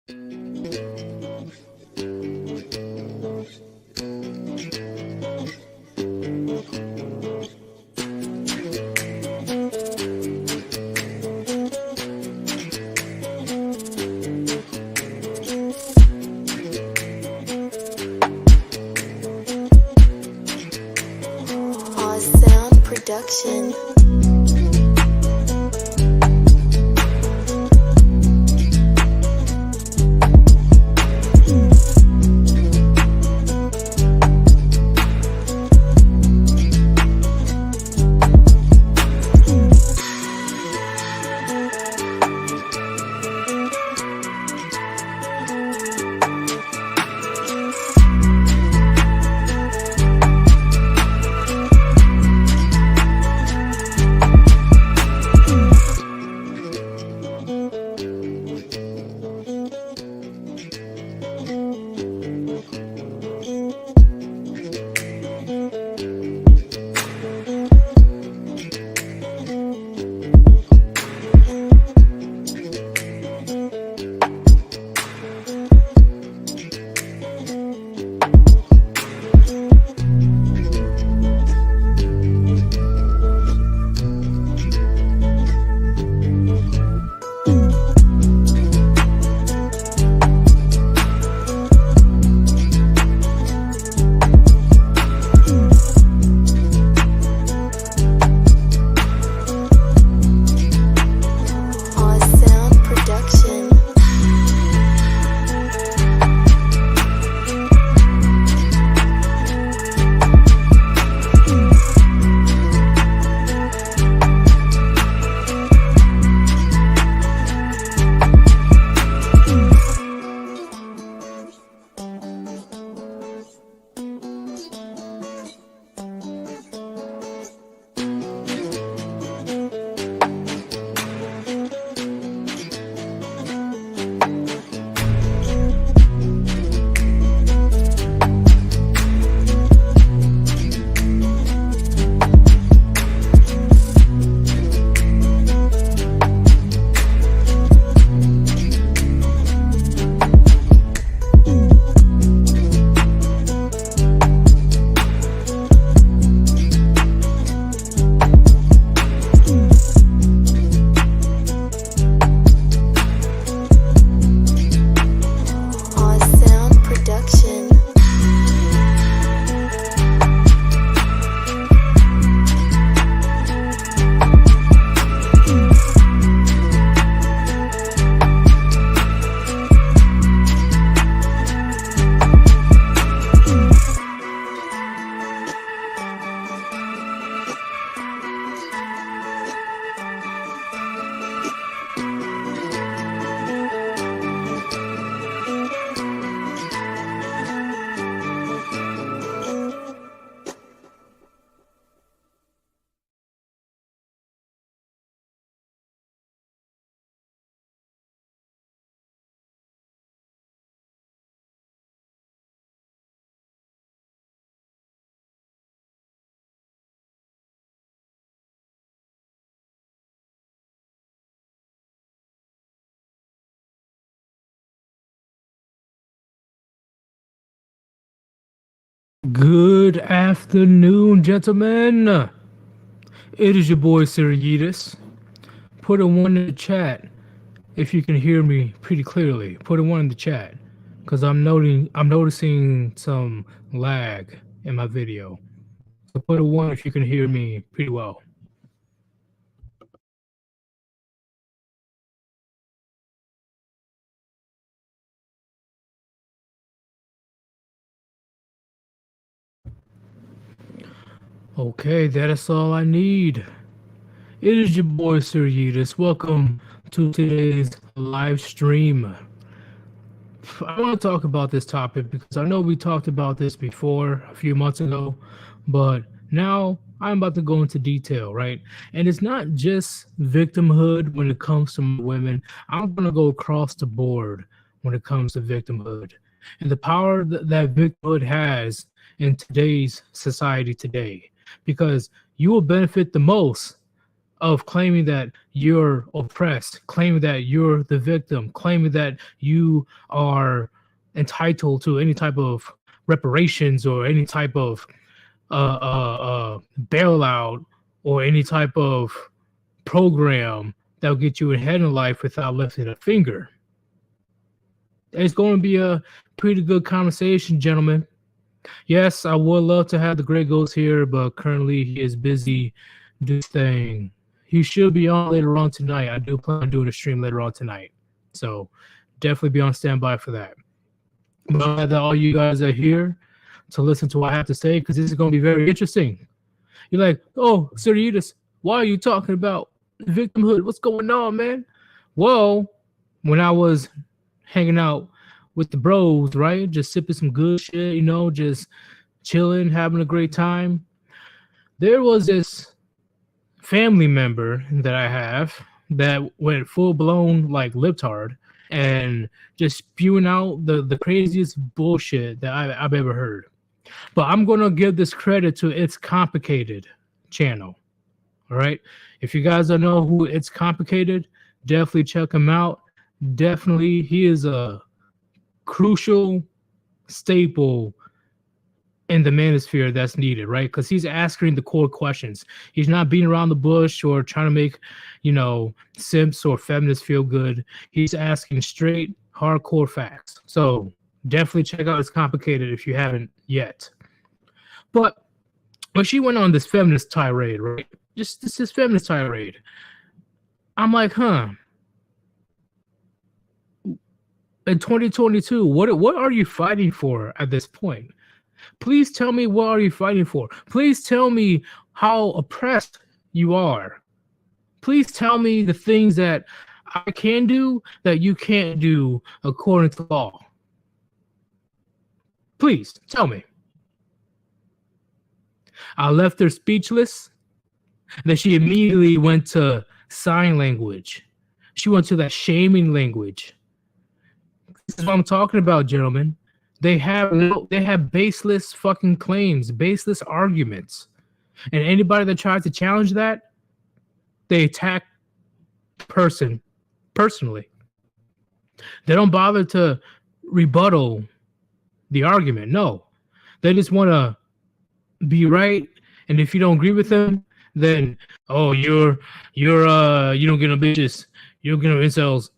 Sound production. Good afternoon, gentlemen. It is your boy Sirius. Put a one in the chat if you can hear me pretty clearly. Put a one in the chat because I'm noticing some lag in my video. So put a one if you can hear me pretty well. Okay, that is all I need. It is your boy Sirius. Welcome to today's live stream. I want to talk about this topic because I know we talked about this before a few months ago, but now I'm about to go into detail, right? And it's not just victimhood when it comes to women. I'm going to go across the board when it comes to victimhood and the power that victimhood has in today's society today, because you will benefit the most of claiming that you're oppressed, claiming that you're the victim, claiming that you are entitled to any type of reparations or any type of bailout or any type of program that'll get you ahead in life without lifting a finger. It's going to be a pretty good conversation, gentlemen. Yes, I would love to have the Great Ghost here, but currently he is busy doing his thing. He should be on later on tonight. I do plan on doing a stream later on tonight. So definitely be on standby for that. But I'm glad that all you guys are here to listen to what I have to say, because this is going to be very interesting. You're like, oh, Sir Eudes, why are you talking about victimhood? What's going on, man? Well, when I was hanging out with the bros, right? Just sipping some good shit, you know, just chilling, having a great time. There was this family member that I have that went full blown like libtard and just spewing out the craziest bullshit that I've ever heard. But I'm gonna give this credit to It's Complicated channel. All right. If you guys don't know who It's Complicated, definitely check him out. Definitely, he is a crucial staple in the manosphere that's needed, right? Because he's asking the core questions. He's not beating around the bush or trying to make, you know, simps or feminists feel good. He's asking straight, hardcore facts. So definitely check out It's Complicated if you haven't yet. But when she went on this feminist tirade, right? Just this feminist tirade, I'm like, huh. In 2022, what are you fighting for at this point? Please tell me, what are you fighting for? Please tell me how oppressed you are. Please tell me the things that I can do that you can't do according to law. Please tell me. I left her speechless. Then she immediately went to sign language. She went to that shaming language. This is what I'm talking about, gentlemen. They have baseless fucking claims, baseless arguments. And anybody that tries to challenge that, they attack personally. They don't bother to rebuttal the argument. No. They just want to be right. And if you don't agree with them, then you don't get no bitches. You don't get no incels.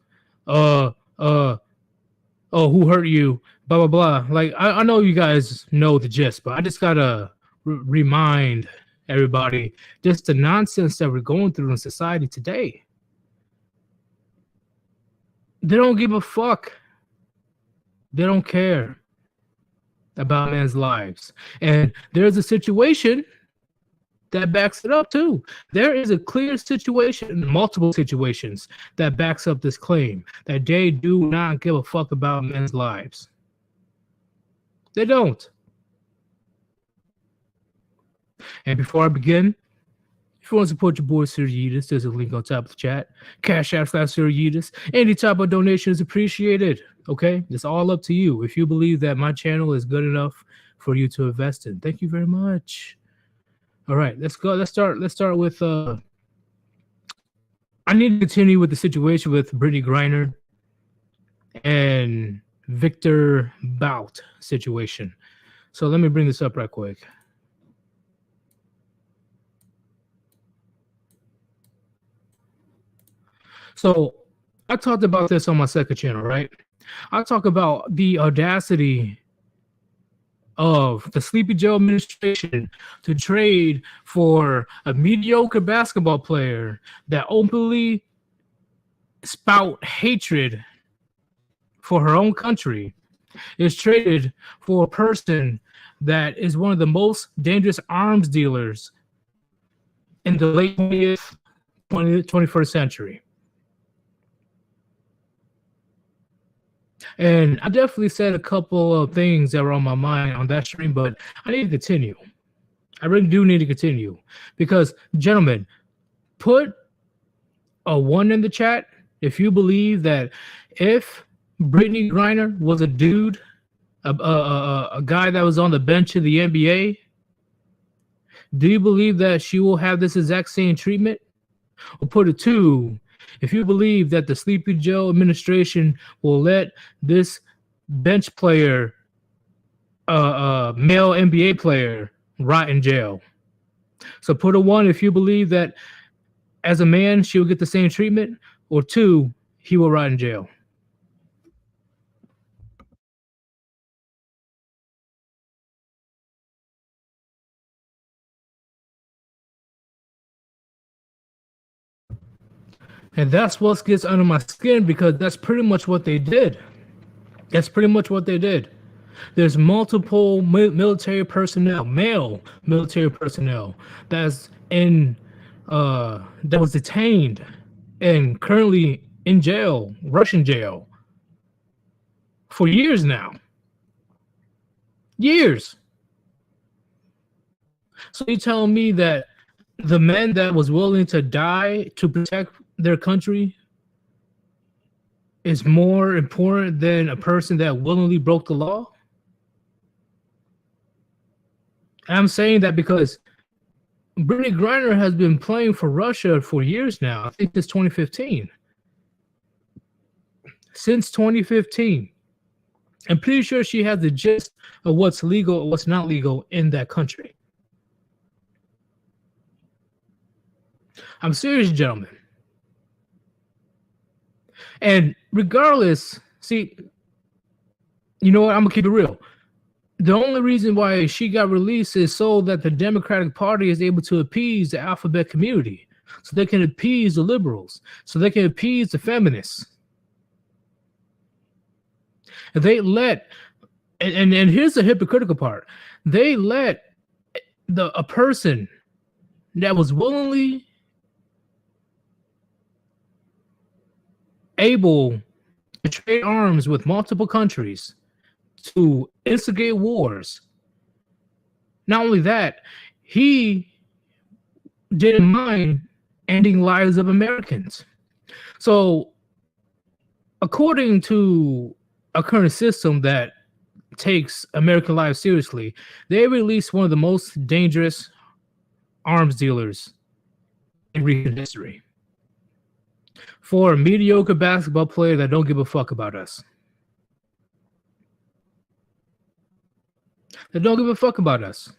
Who hurt you? Blah, blah, blah. Like, I know you guys know the gist, but I just got to remind everybody just the nonsense that we're going through in society today. They don't give a fuck. They don't care about men's lives. And there's a situation that backs it up too. There is a clear situation, multiple situations that backs up this claim that they do not give a fuck about men's lives. They don't. And before I begin, if you want to support your boy Sir Eudes, there's a link on top of the chat. Cash App / Sir Eudes. Any type of donation is appreciated. Okay, it's all up to you. If you believe that my channel is good enough for you to invest in, thank you very much. All right, let's go. Let's start with. I need to continue with the situation with Brittany Griner and Victor Bout situation. So let me bring this up right quick. So I talked about this on my second channel, right? I talk about the audacity of the Sleepy Joe administration to trade for a mediocre basketball player that openly spout hatred for her own country, is traded for a person that is one of the most dangerous arms dealers in the late 21st century. And I definitely said a couple of things that were on my mind on that stream, but I need to continue. I really do need to continue because, gentlemen, put a 1 in the chat if you believe that if Brittany Griner was a dude, a guy that was on the bench of the NBA, do you believe that she will have this exact same treatment? Or put it two, if you believe that the Sleepy Joe administration will let this bench player, male NBA player, rot in jail. So put a one if you believe that as a man she will get the same treatment, or two, he will rot in jail. And that's what gets under my skin because that's pretty much what they did. That's pretty much what they did. There's multiple military personnel, male military personnel, that's in that was detained and currently in jail, Russian jail, for years now. Years. So you telling me that the men that was willing to die to protect their country is more important than a person that willingly broke the law? And I'm saying that because Brittany Griner has been playing for Russia for years now. I think since 2015. Since 2015. I'm pretty sure she has the gist of what's legal and what's not legal in that country. I'm serious, gentlemen. And regardless, see, you know what? I'm going to keep it real. The only reason why she got released is so that the Democratic Party is able to appease the alphabet community, so they can appease the liberals, so they can appease the feminists. And they let, and here's the hypocritical part, they let a person that was willingly able to trade arms with multiple countries to instigate wars. Not only that, he didn't mind ending lives of Americans. So, according to a current system that takes American lives seriously, they released one of the most dangerous arms dealers in recent history for a mediocre basketball player that don't give a fuck about us. That don't give a fuck about us.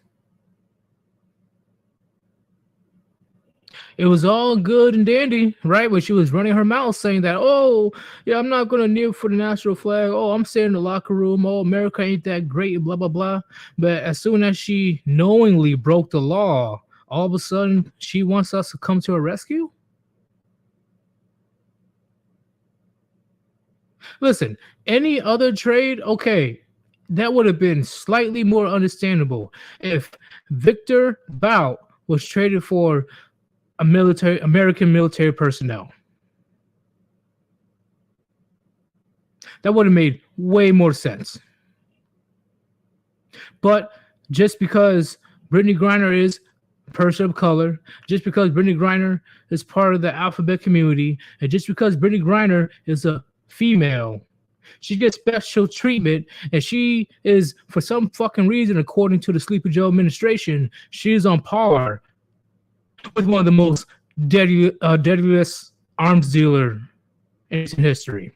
It was all good and dandy, right? When she was running her mouth saying that, oh, yeah, I'm not going to kneel for the national flag. Oh, I'm staying in the locker room. Oh, America ain't that great, blah, blah, blah. But as soon as she knowingly broke the law, all of a sudden she wants us to come to her rescue? Listen, any other trade, okay, that would have been slightly more understandable if Victor Bout was traded for American military personnel. That would have made way more sense. But just because Brittany Griner is a person of color, just because Brittany Griner is part of the alphabet community, and just because Brittany Griner is a female, she gets special treatment, and she is, for some fucking reason, according to the Sleepy Joe administration, she is on par with one of the most deadliest arms dealer in history.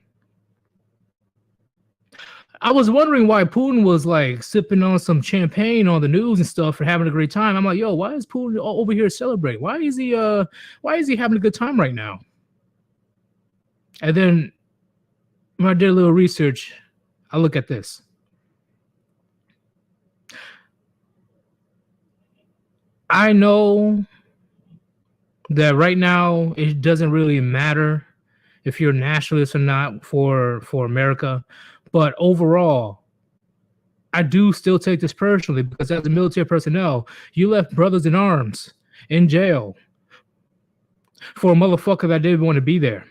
I was wondering why Putin was like sipping on some champagne on the news and stuff and having a great time. I'm like, yo, why is Putin over here celebrating? Why is he having a good time right now? And then when I did a little research, I look at this. I know that right now it doesn't really matter if you're a nationalist or not for America, but overall, I do still take this personally because as a military personnel, you left brothers in arms in jail for a motherfucker that didn't want to be there.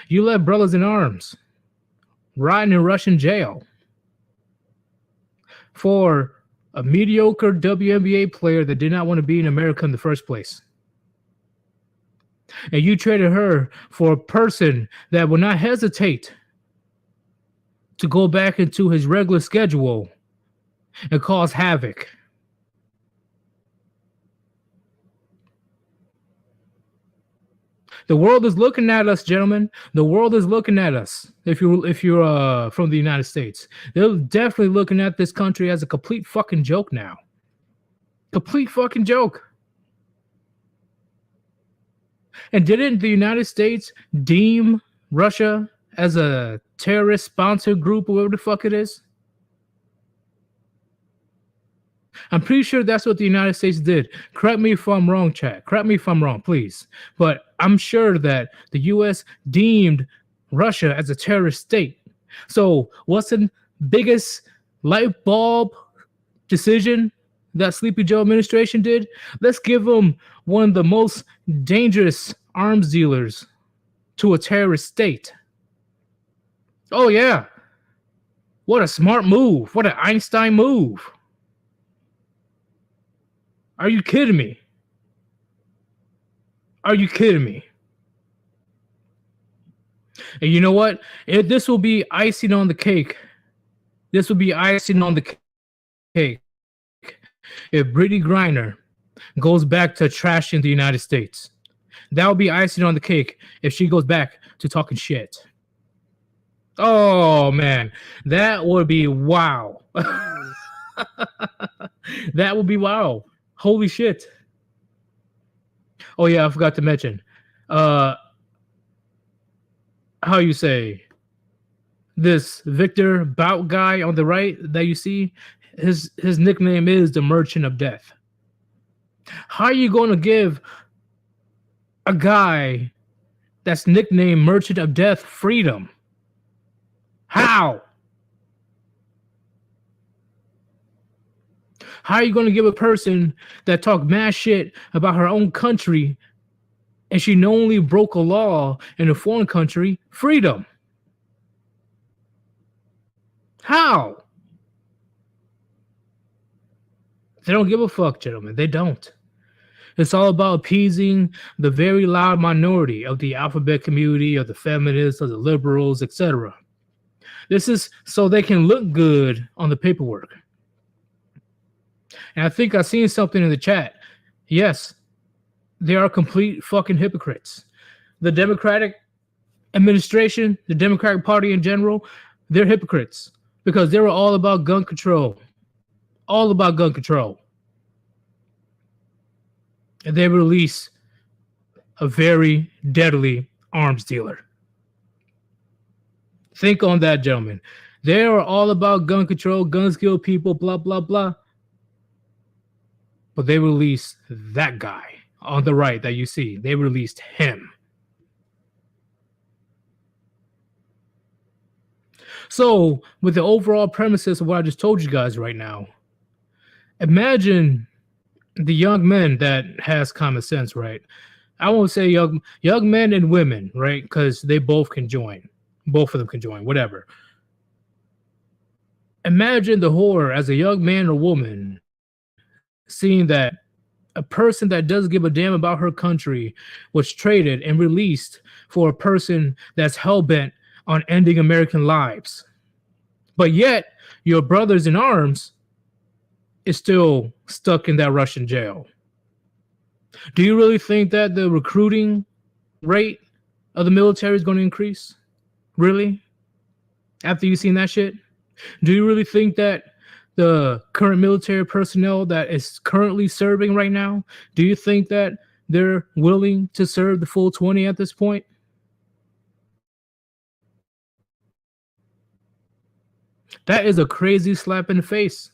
You left brothers in arms rotting in Russian jail for a mediocre WNBA player that did not want to be in America in the first place. And you traded her for a person that will not hesitate to go back into his regular schedule and cause havoc. The world is looking at us, gentlemen. The world is looking at us. If you're from the United States, they're definitely looking at this country as a complete fucking joke now. Complete fucking joke. And didn't the United States deem Russia as a terrorist sponsored group or whatever the fuck it is? I'm pretty sure that's what the United States did. Correct me if I'm wrong, chat. Correct me if I'm wrong, please. But I'm sure that the US deemed Russia as a terrorist state. So, what's the biggest light bulb decision that Sleepy Joe administration did? Let's give them one of the most dangerous arms dealers to a terrorist state. Oh, yeah. What a smart move. What an Einstein move. Are you kidding me? Are you kidding me? And you know what? This will be icing on the cake. This will be icing on the cake if Brittany Griner goes back to trashing the United States. That will be icing on the cake if she goes back to talking shit. Oh, man. That would be wow. That would be wow. Holy shit. Oh, yeah, I forgot to mention. How you say this Victor Bout guy on the right that you see, his nickname is the Merchant of Death. How are you going to give a guy that's nicknamed Merchant of Death freedom? How? How are you going to give a person that talk mad shit about her own country and she knowingly broke a law in a foreign country freedom? How? They don't give a fuck, gentlemen. They don't. It's all about appeasing the very loud minority of the alphabet community, of the feminists, of the liberals, etc. This is so they can look good on the paperwork. And I think I've seen something in the chat. Yes, they are complete fucking hypocrites. The Democratic administration, the Democratic Party in general, they're hypocrites because they were all about gun control. All about gun control. And they release a very deadly arms dealer. Think on that, gentlemen. They are all about gun control, guns kill people, blah, blah, blah. But they released that guy on the right that you see. They released him. So, with the overall premises of what I just told you guys right now, imagine the young men that has common sense, right? I won't say young men and women, right? Because they both can join. Both of them can join, whatever. Imagine the horror as a young man or woman seeing that a person that doesn't give a damn about her country was traded and released for a person that's hell-bent on ending American lives. But yet, your brothers in arms is still stuck in that Russian jail. Do you really think that the recruiting rate of the military is going to increase? Really? After you've seen that shit? Do you really think that the current military personnel that is currently serving right now, do you think that they're willing to serve the full 20 at this point? That is a crazy slap in the face.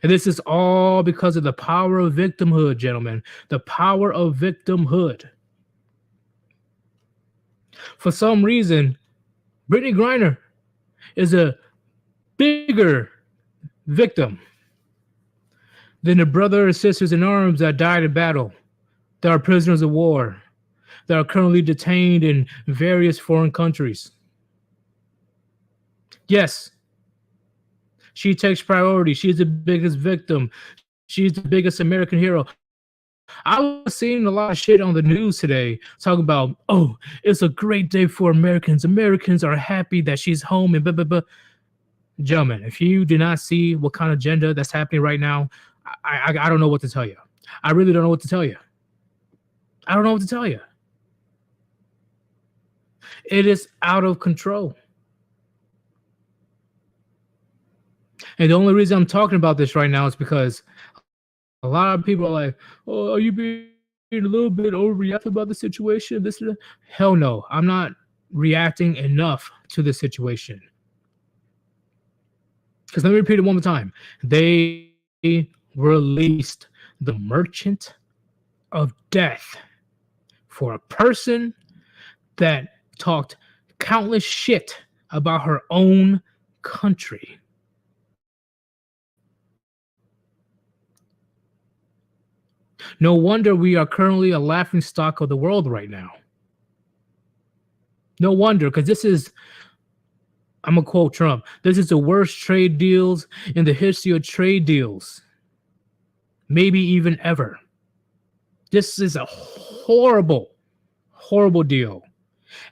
And this is all because of the power of victimhood, gentlemen. The power of victimhood. For some reason, Brittany Griner is a bigger victim than the brother or sisters in arms that died in battle, that are prisoners of war, that are currently detained in various foreign countries. Yes, she takes priority. She's the biggest victim. She's the biggest American hero. I was seeing a lot of shit on the news today talking about, oh, it's a great day for Americans. Americans are happy that she's home and blah, blah, blah. Gentlemen, if you do not see what kind of agenda that's happening right now, I don't know what to tell you. I really don't know what to tell you. I don't know what to tell you. It is out of control. And the only reason I'm talking about this right now is because a lot of people are like, "Oh, are you being a little bit overreactive about the situation?" This, and that. Hell no, I'm not reacting enough to the situation. Because let me repeat it one more time. They released the merchant of death for a person that talked countless shit about her own country. No wonder we are currently a laughing stock of the world right now. No wonder, because this is, I'm gonna quote Trump, this is the worst trade deals in the history of trade deals, maybe even ever. This is a horrible, horrible deal.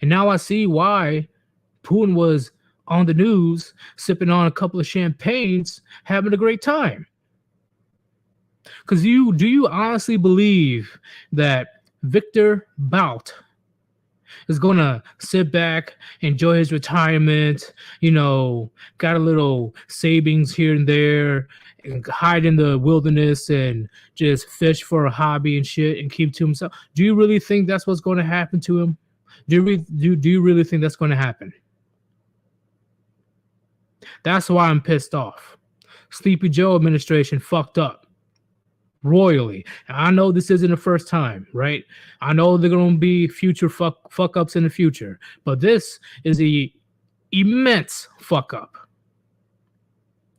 And now I see why Putin was on the news, sipping on a couple of champagnes, having a great time. Because do you honestly believe that Victor Bout is gonna sit back, enjoy his retirement, got a little savings here and there, and hide in the wilderness and just fish for a hobby and shit and keep to himself? Do you really think that's what's going to happen to him? Do you really think that's going to happen? That's why I'm pissed off. Sleepy Joe administration fucked up royally. And I know this isn't the first time, right? I know they're going to be future fuck ups in the future, but this is a immense fuck up.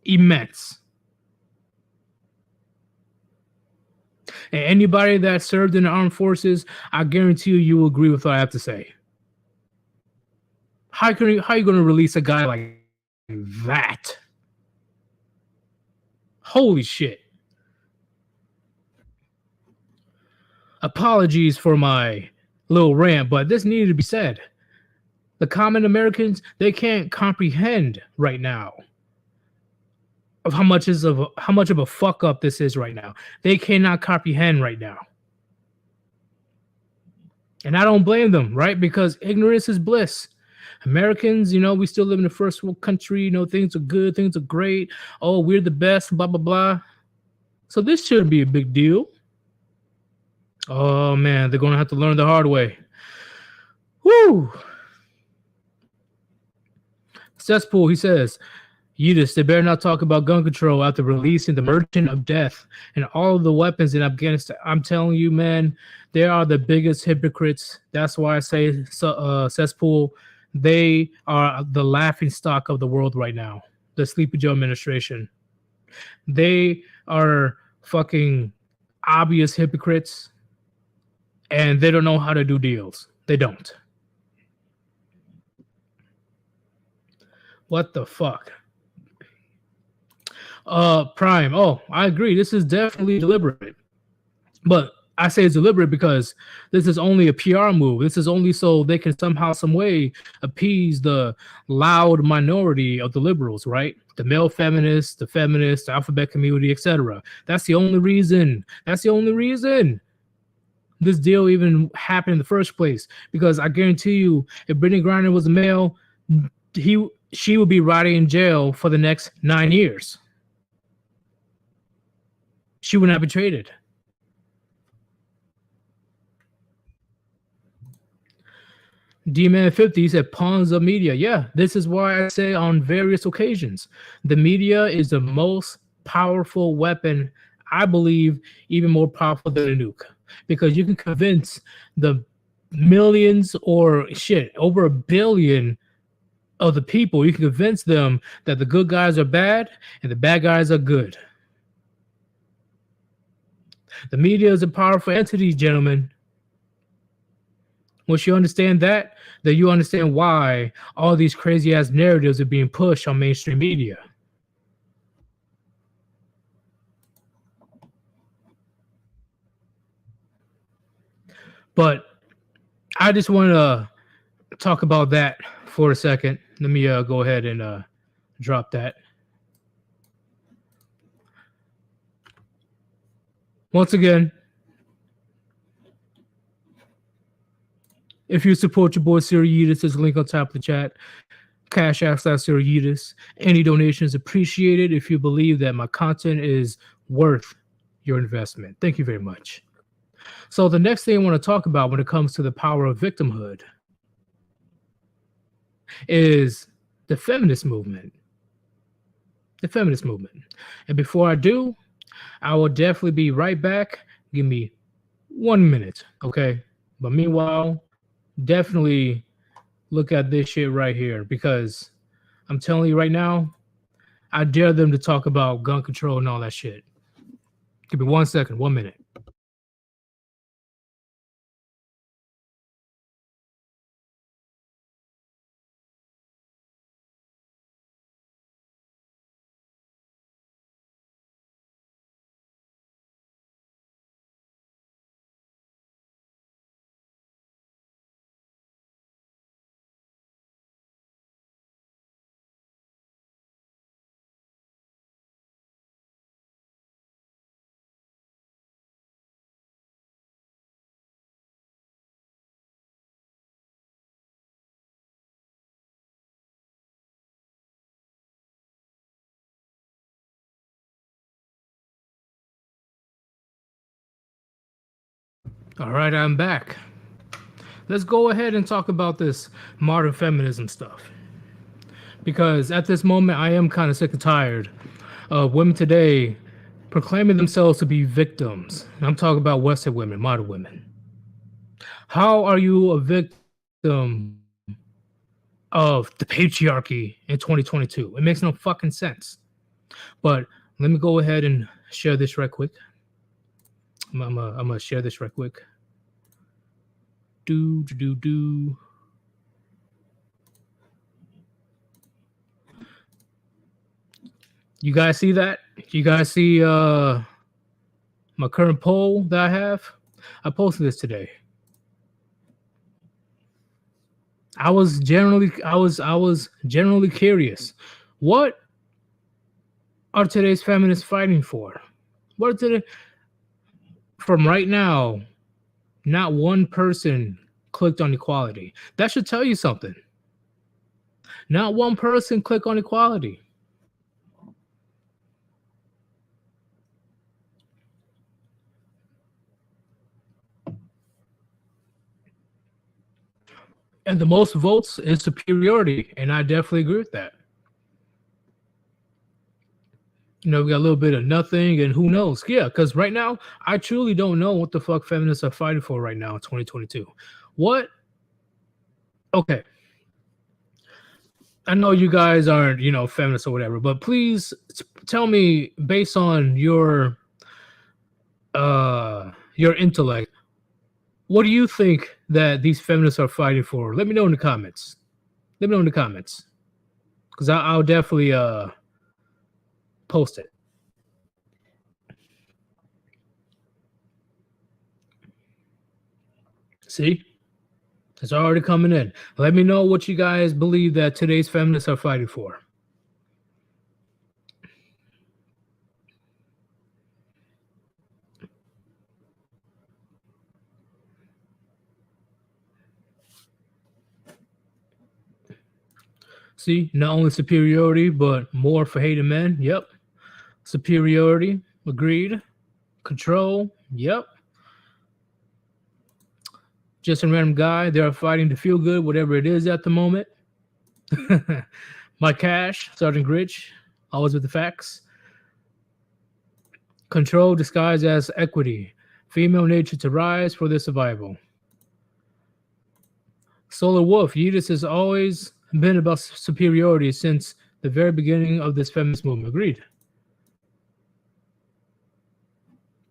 Immense. And anybody that served in the armed forces, I guarantee you will agree with what I have to say. How are you going to release a guy like that? Holy shit. Apologies for my little rant, but this needed to be said. The common Americans, they can't comprehend right now of how much of a fuck up this is right now. They cannot comprehend right now. And I don't blame them, right? Because ignorance is bliss. Americans, we still live in a first world country, things are good, things are great. Oh, we're the best, blah blah blah. So this shouldn't be a big deal. Oh man, they're gonna have to learn the hard way. Woo! Cesspool, he says, Yidis, they better not talk about gun control after releasing the Merchant of Death and all of the weapons in Afghanistan. I'm telling you, man, they are the biggest hypocrites. That's why I say, Cesspool, they are the laughing stock of the world right now. The Sleepy Joe administration. They are fucking obvious hypocrites, and they don't know how to do deals. They don't. What the fuck? Prime. Oh, I agree. This is definitely deliberate. But I say it's deliberate because this is only a PR move. This is only so they can somehow, some way appease the loud minority of the liberals, right? The male feminists, the alphabet community, etc. That's the only reason. That's the only reason this deal even happened in the first place. Because I guarantee you, if Brittany Griner was a male, she would be rotting in jail for the next 9 years. She would not be traded. D-Man 50 said pawns of media. Yeah, this is why I say on various occasions, the media is the most powerful weapon, I believe, even more powerful than a nuke. Because you can convince the millions or shit, over a billion of the people, you can convince them that the good guys are bad and the bad guys are good. The media is a powerful entity, gentlemen. Once you understand that, then you understand why all these crazy ass narratives are being pushed on mainstream media. But I just want to talk about that for a second. Let me go ahead and drop that. Once again, If you support your boy Sirius, there's a link on top of the chat. Cash App Sirius. Any donations appreciated if you believe that my content is worth your investment. Thank you very much. So the next thing I want to talk about when it comes to the power of victimhood is the feminist movement. The feminist movement. And before I do, I will definitely be right back. Give me 1 minute, okay? But meanwhile, definitely look at this shit right here, because I'm telling you right now, I dare them to talk about gun control and all that shit. Give me 1 second, 1 minute. All right, I'm back. Let's go ahead and talk about this modern feminism stuff. Because at this moment, I am kind of sick and tired of women today proclaiming themselves to be victims. And I'm talking about Western women, modern women. How are you a victim of the patriarchy in 2022? It makes no fucking sense. But let me go ahead and share this right quick. I'm gonna share this right quick. Do. You guys see that? You guys see my current poll that I have? I posted this today. I was generally curious. What are today's feminists fighting for? What are today? From right now, not one person clicked on equality. That should tell you something. Not one person clicked on equality. And the most votes is superiority, and I definitely agree with that. You know, we got a little bit of nothing, and who knows? Yeah, because right now, I truly don't know what the fuck feminists are fighting for right now in 2022. What? Okay. I know you guys aren't, feminists or whatever, but please tell me, based on your intellect, what do you think that these feminists are fighting for? Let me know in the comments. Let me know in the comments, because I'll definitely post it. See, it's already coming in. Let me know what you guys believe that today's feminists are fighting for. See, not only superiority, but more for hating men. Yep. Superiority, agreed. Control, yep. Just a random guy. They are fighting to feel good, whatever it is at the moment. My cash, Sergeant Gritch, always with the facts. Control disguised as equity. Female nature to rise for their survival. Solar Wolf, Yidis has always been about superiority since the very beginning of this feminist movement. Agreed.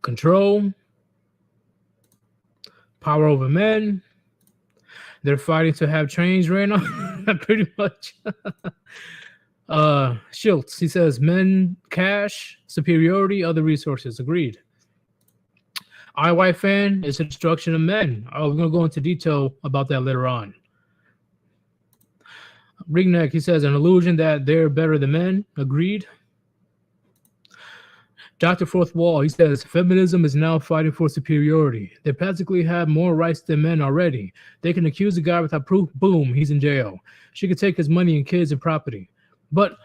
Control. Power over men. They're fighting to have change right now. Pretty much. Schultz, he says men, cash, superiority, other resources. Agreed. IY fan is the destruction of men. Oh, we're gonna go into detail about that later on. Ringneck, he says an illusion that they're better than men. Agreed. Dr. Fourth Wall, he says, feminism is now fighting for superiority. They practically have more rights than men already. They can accuse a guy without proof, boom, he's in jail. She could take his money and kids and property. But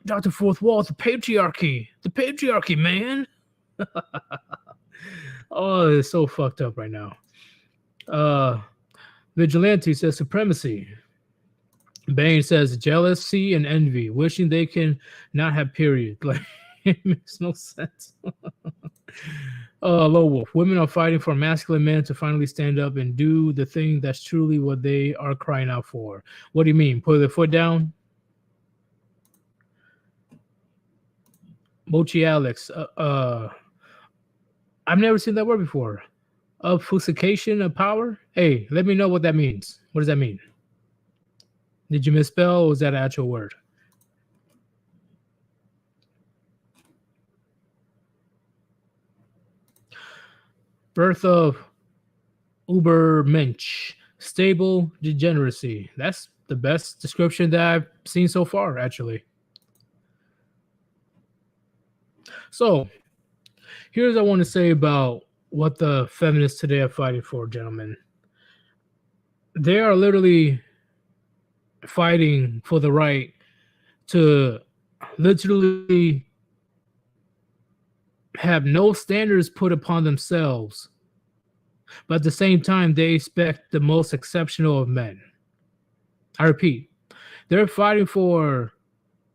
Dr. Fourth Wall, the patriarchy, man. Oh, it's so fucked up right now. Vigilante says supremacy. Bane says jealousy and envy, wishing they can not have period. Like, it makes no sense. Low Wolf. Women are fighting for masculine men to finally stand up and do the thing that's truly what they are crying out for. What do you mean? Put their foot down? Mochi Alex. I've never seen that word before. Obfuscation of power? Hey, let me know what that means. What does that mean? Did you misspell or was that an actual word? Birth of Ubermensch. Stable degeneracy. That's the best description that I've seen so far, actually. So, here's what I want to say about what the feminists today are fighting for, gentlemen. They are literally fighting for the right to literally have no standards put upon themselves, but at the same time, they expect the most exceptional of men. I repeat, they're fighting for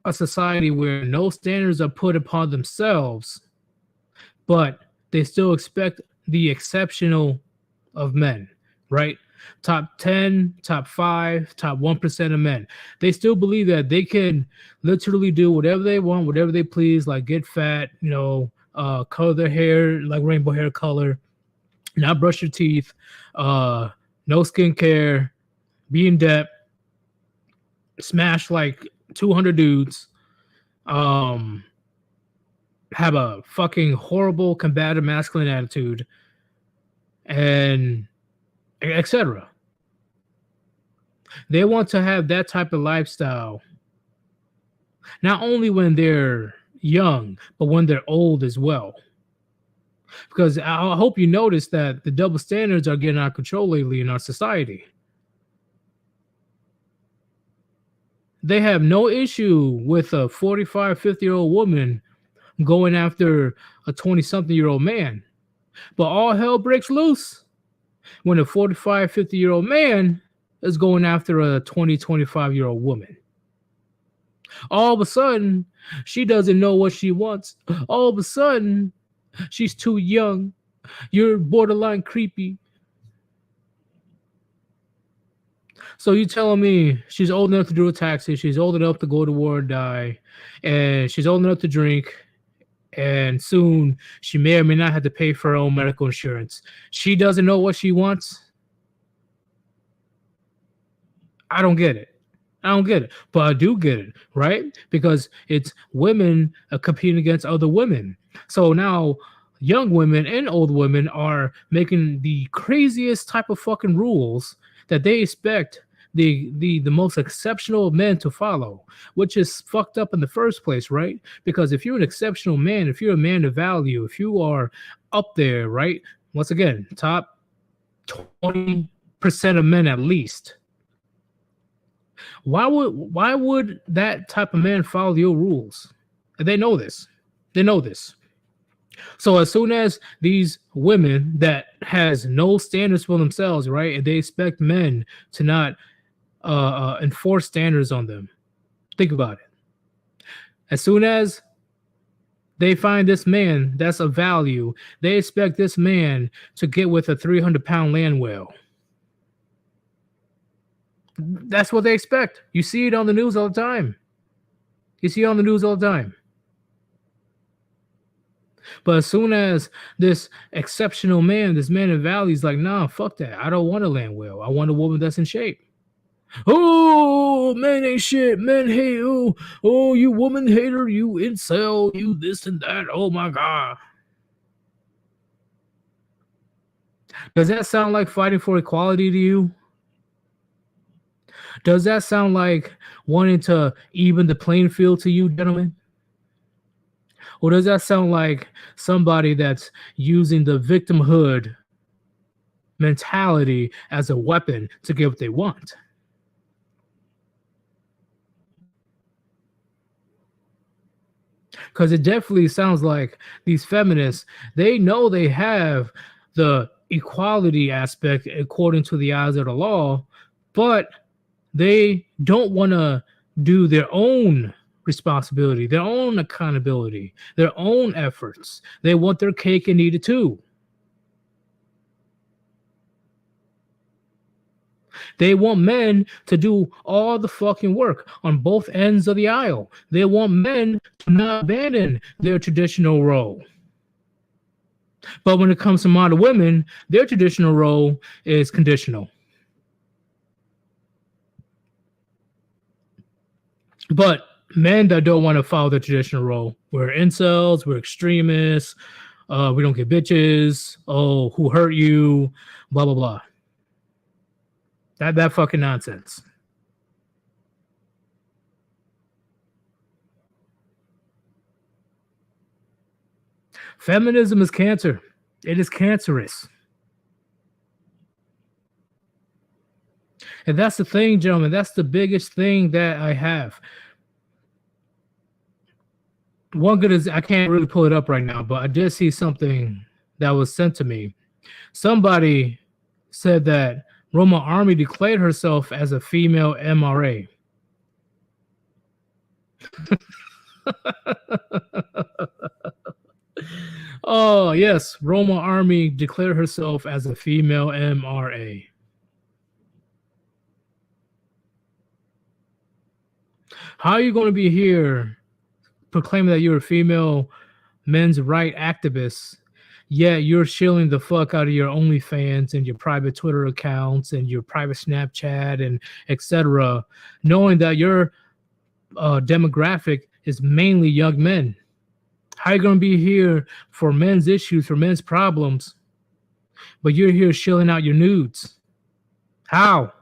a society where no standards are put upon themselves, but they still expect the exceptional of men, right? Top 10, top 5, top 1% of men. They still believe that they can literally do whatever they want, whatever they please, like get fat, color their hair like rainbow hair color, not brush your teeth, no skincare, be in debt, smash like 200 dudes, have a fucking horrible combative masculine attitude, and etc. They want to have that type of lifestyle, not only when they're young, but when they're old as well. Because I hope you notice that the double standards are getting out of control lately in our society. They have no issue with a 45, 50-year-old woman going after a 20-something-year-old man. But all hell breaks loose when a 45, 50-year-old man is going after a 20, 25-year-old woman. All of a sudden, she doesn't know what she wants. All of a sudden, she's too young. You're borderline creepy. So you telling me she's old enough to do a taxi, she's old enough to go to war or die, and she's old enough to drink, and soon she may or may not have to pay for her own medical insurance. She doesn't know what she wants? I don't get it. But I do get it, right? Because it's women competing against other women. So now young women and old women are making the craziest type of fucking rules that they expect the most exceptional of men to follow, which is fucked up in the first place, right? Because if you're an exceptional man, if you're a man of value, if you are up there, right? Once again, top 20% of men at least. Why would that type of man follow your rules? They know this. So as soon as these women that has no standards for themselves, right, and they expect men to not enforce standards on them, think about it. As soon as they find this man that's of value, they expect this man to get with a 300-pound land whale. That's what they expect. You see it on the news all the time. But as soon as this exceptional man, this man of value, is like, nah, fuck that. I don't want a land whale. I want a woman that's in shape. Oh, men ain't shit. Men hate. Oh, you woman hater. You incel. You this and that. Oh my God. Does that sound like fighting for equality to you? Does that sound like wanting to even the playing field to you, gentlemen? Or does that sound like somebody that's using the victimhood mentality as a weapon to get what they want? Because it definitely sounds like these feminists, they know they have the equality aspect according to the eyes of the law, but they don't want to do their own responsibility, their own accountability, their own efforts. They want their cake and eat it too. They want men to do all the fucking work on both ends of the aisle. They want men to not abandon their traditional role. But when it comes to modern women, their traditional role is conditional. But men that don't want to follow the traditional role, we're incels, we're extremists, we don't get bitches, oh, who hurt you, blah, blah, blah. That fucking nonsense. Feminism is cancer. It is cancerous. And that's the thing, gentlemen. That's the biggest thing that I have. One good is I can't really pull it up right now, but I did see something that was sent to me. Somebody said that Roma Army declared herself as a female MRA. Oh, yes. Roma Army declared herself as a female MRA. How are you going to be here proclaiming that you're a female men's right activist, yet you're shilling the fuck out of your OnlyFans and your private Twitter accounts and your private Snapchat and etc., knowing that your demographic is mainly young men? How are you going to be here for men's issues, for men's problems, but you're here shilling out your nudes? How?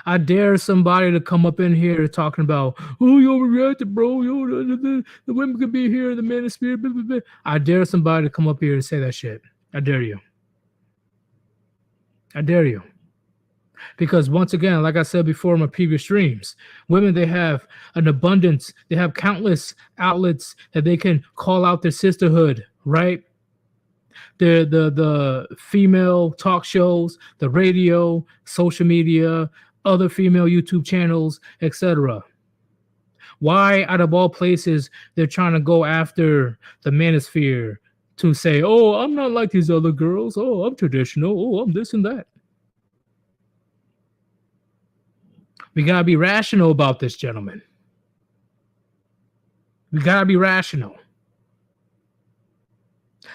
I dare somebody to come up in here talking about, oh, you overreacted, bro. The women could be here, the men of spirit. Blah, blah, blah. I dare somebody to come up here and say that shit. I dare you. I dare you. Because once again, like I said before in my previous streams, women, they have an abundance. They have countless outlets that they can call out their sisterhood, right? The female talk shows, the radio, social media, other female YouTube channels, etc. Why, out of all places, they're trying to go after the manosphere to say, oh, I'm not like these other girls. Oh, I'm traditional. Oh, I'm this and that. We got to be rational about this, gentlemen. We got to be rational.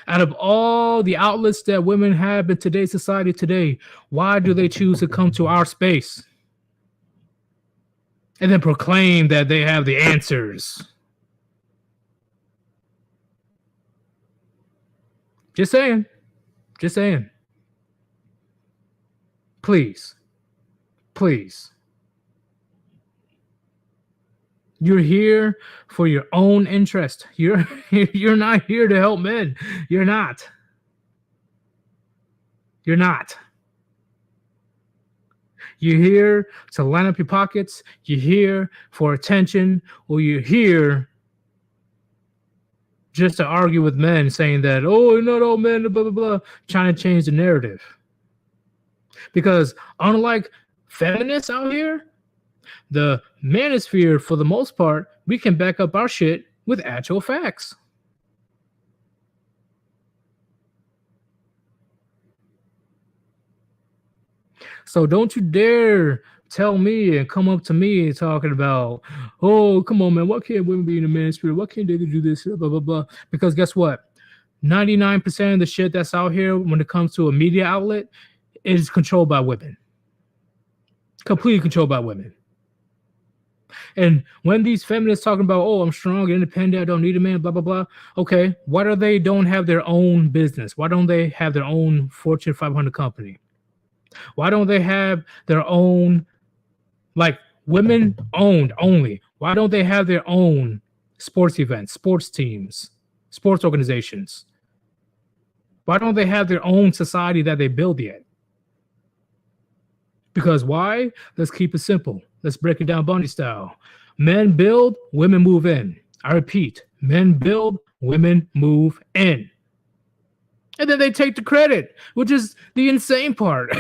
Out of all the outlets that women have in today's society today, why do they choose to come to our space and then proclaim that they have the answers? Just saying. Just saying. Please. Please. You're here for your own interest. You're not here to help men. You're not. You're not. You're here to line up your pockets. You're here for attention, or you're here just to argue with men saying that, oh, not all men, blah, blah, blah, trying to change the narrative. Because unlike feminists out here, the manosphere, for the most part, we can back up our shit with actual facts. So don't you dare tell me and come up to me talking about, oh, come on, man, why can't women be in the manosphere? Why can't they do this? Blah, blah, blah. Because guess what? 99% of the shit that's out here when it comes to a media outlet is controlled by women. Completely controlled by women. And when these feminists talking about, oh, I'm strong, independent, I don't need a man, blah, blah, blah. Okay, why do they don't have their own business? Why don't they have their own Fortune 500 company? Why don't they have their own, like, Women owned only. Why don't they have their own sports events, sports teams, sports organizations? Why don't they have their own society that they build yet? Because why? Let's keep it simple. Let's break it down bunny style. Men build, women move in. I repeat, men build, women move in. And then they take the credit, which is the insane part.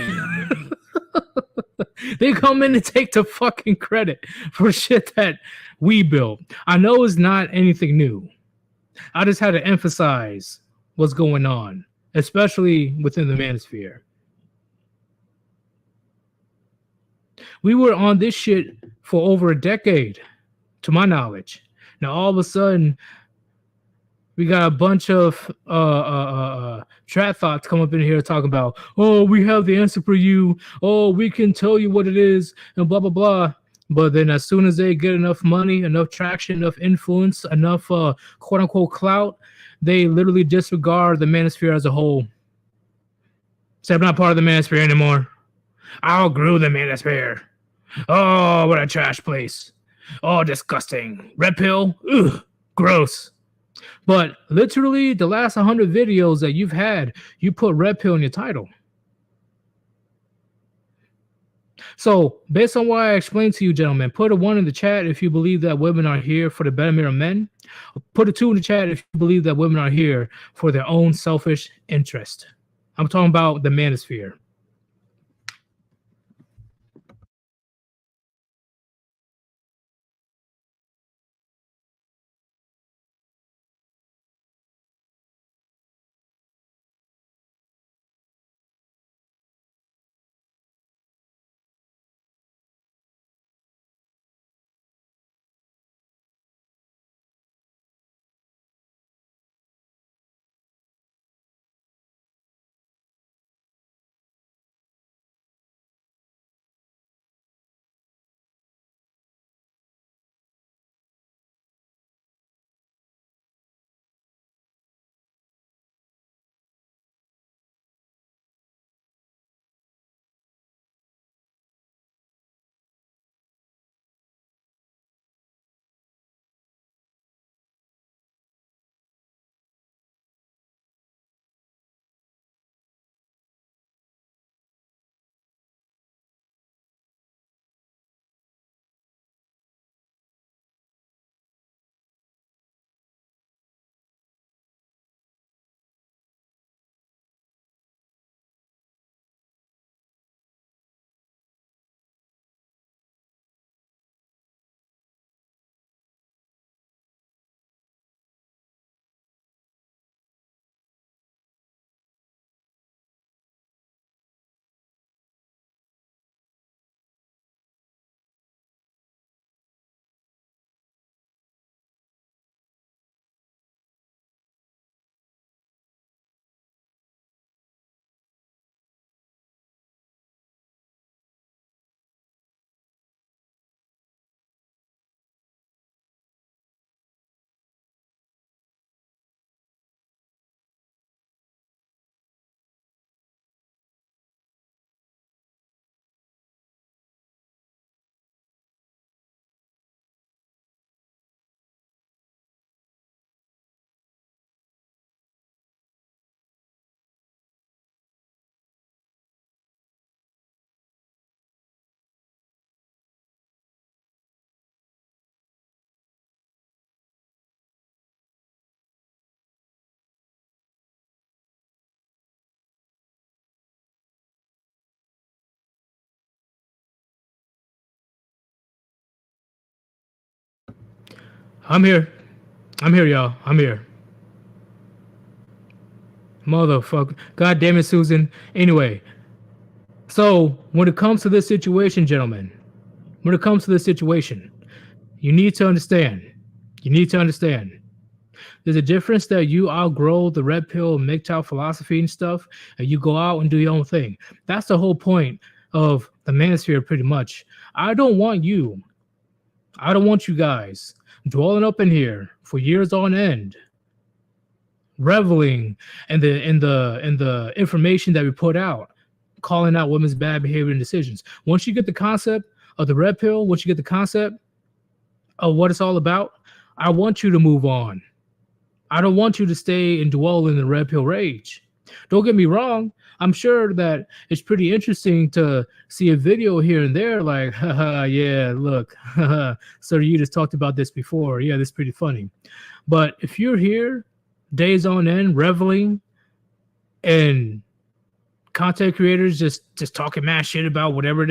They come in and take the fucking credit for shit that we built. I know it's not anything new. I just had to emphasize what's going on, especially within the manosphere. We were on this shit for over a decade, to my knowledge. Now all of a sudden, we got a bunch of trap thoughts come up in here talking about, oh, we have the answer for you. Oh, we can tell you what it is, and blah, blah, blah. But then as soon as they get enough money, enough traction, enough influence, enough quote unquote clout, they literally disregard the manosphere as a whole. Say, I'm not part of the manosphere anymore. I outgrew the manosphere. Oh, what a trash place. Oh, disgusting. Red pill? Ugh, gross. But literally, the last 100 videos that you've had, you put red pill in your title. So, based on what I explained to you, gentlemen, put a 1 in the chat if you believe that women are here for the betterment of men. Put a 2 in the chat if you believe that women are here for their own selfish interest. I'm talking about the manosphere. I'm here. I'm here, y'all. I'm here. Motherfucker. God damn it, Susan. Anyway, so when it comes to this situation, gentlemen, when it comes to this situation, you need to understand. You need to understand. There's a difference that you outgrow the red pill MGTOW philosophy and stuff, and you go out and do your own thing. That's the whole point of the manosphere, pretty much. I don't want you guys dwelling up in here for years on end, reveling in the information that we put out, calling out women's bad behavior and decisions. Once you get the concept of the red pill, once you get the concept of what it's all about, I want you to move on. I don't want you to stay and dwell in the red pill rage. Don't get me wrong. I'm sure that it's pretty interesting to see a video here and there, like, haha, yeah, look, haha, so you just talked about this before. Yeah, this is pretty funny. But if you're here days on end reveling and content creators just talking mad shit about whatever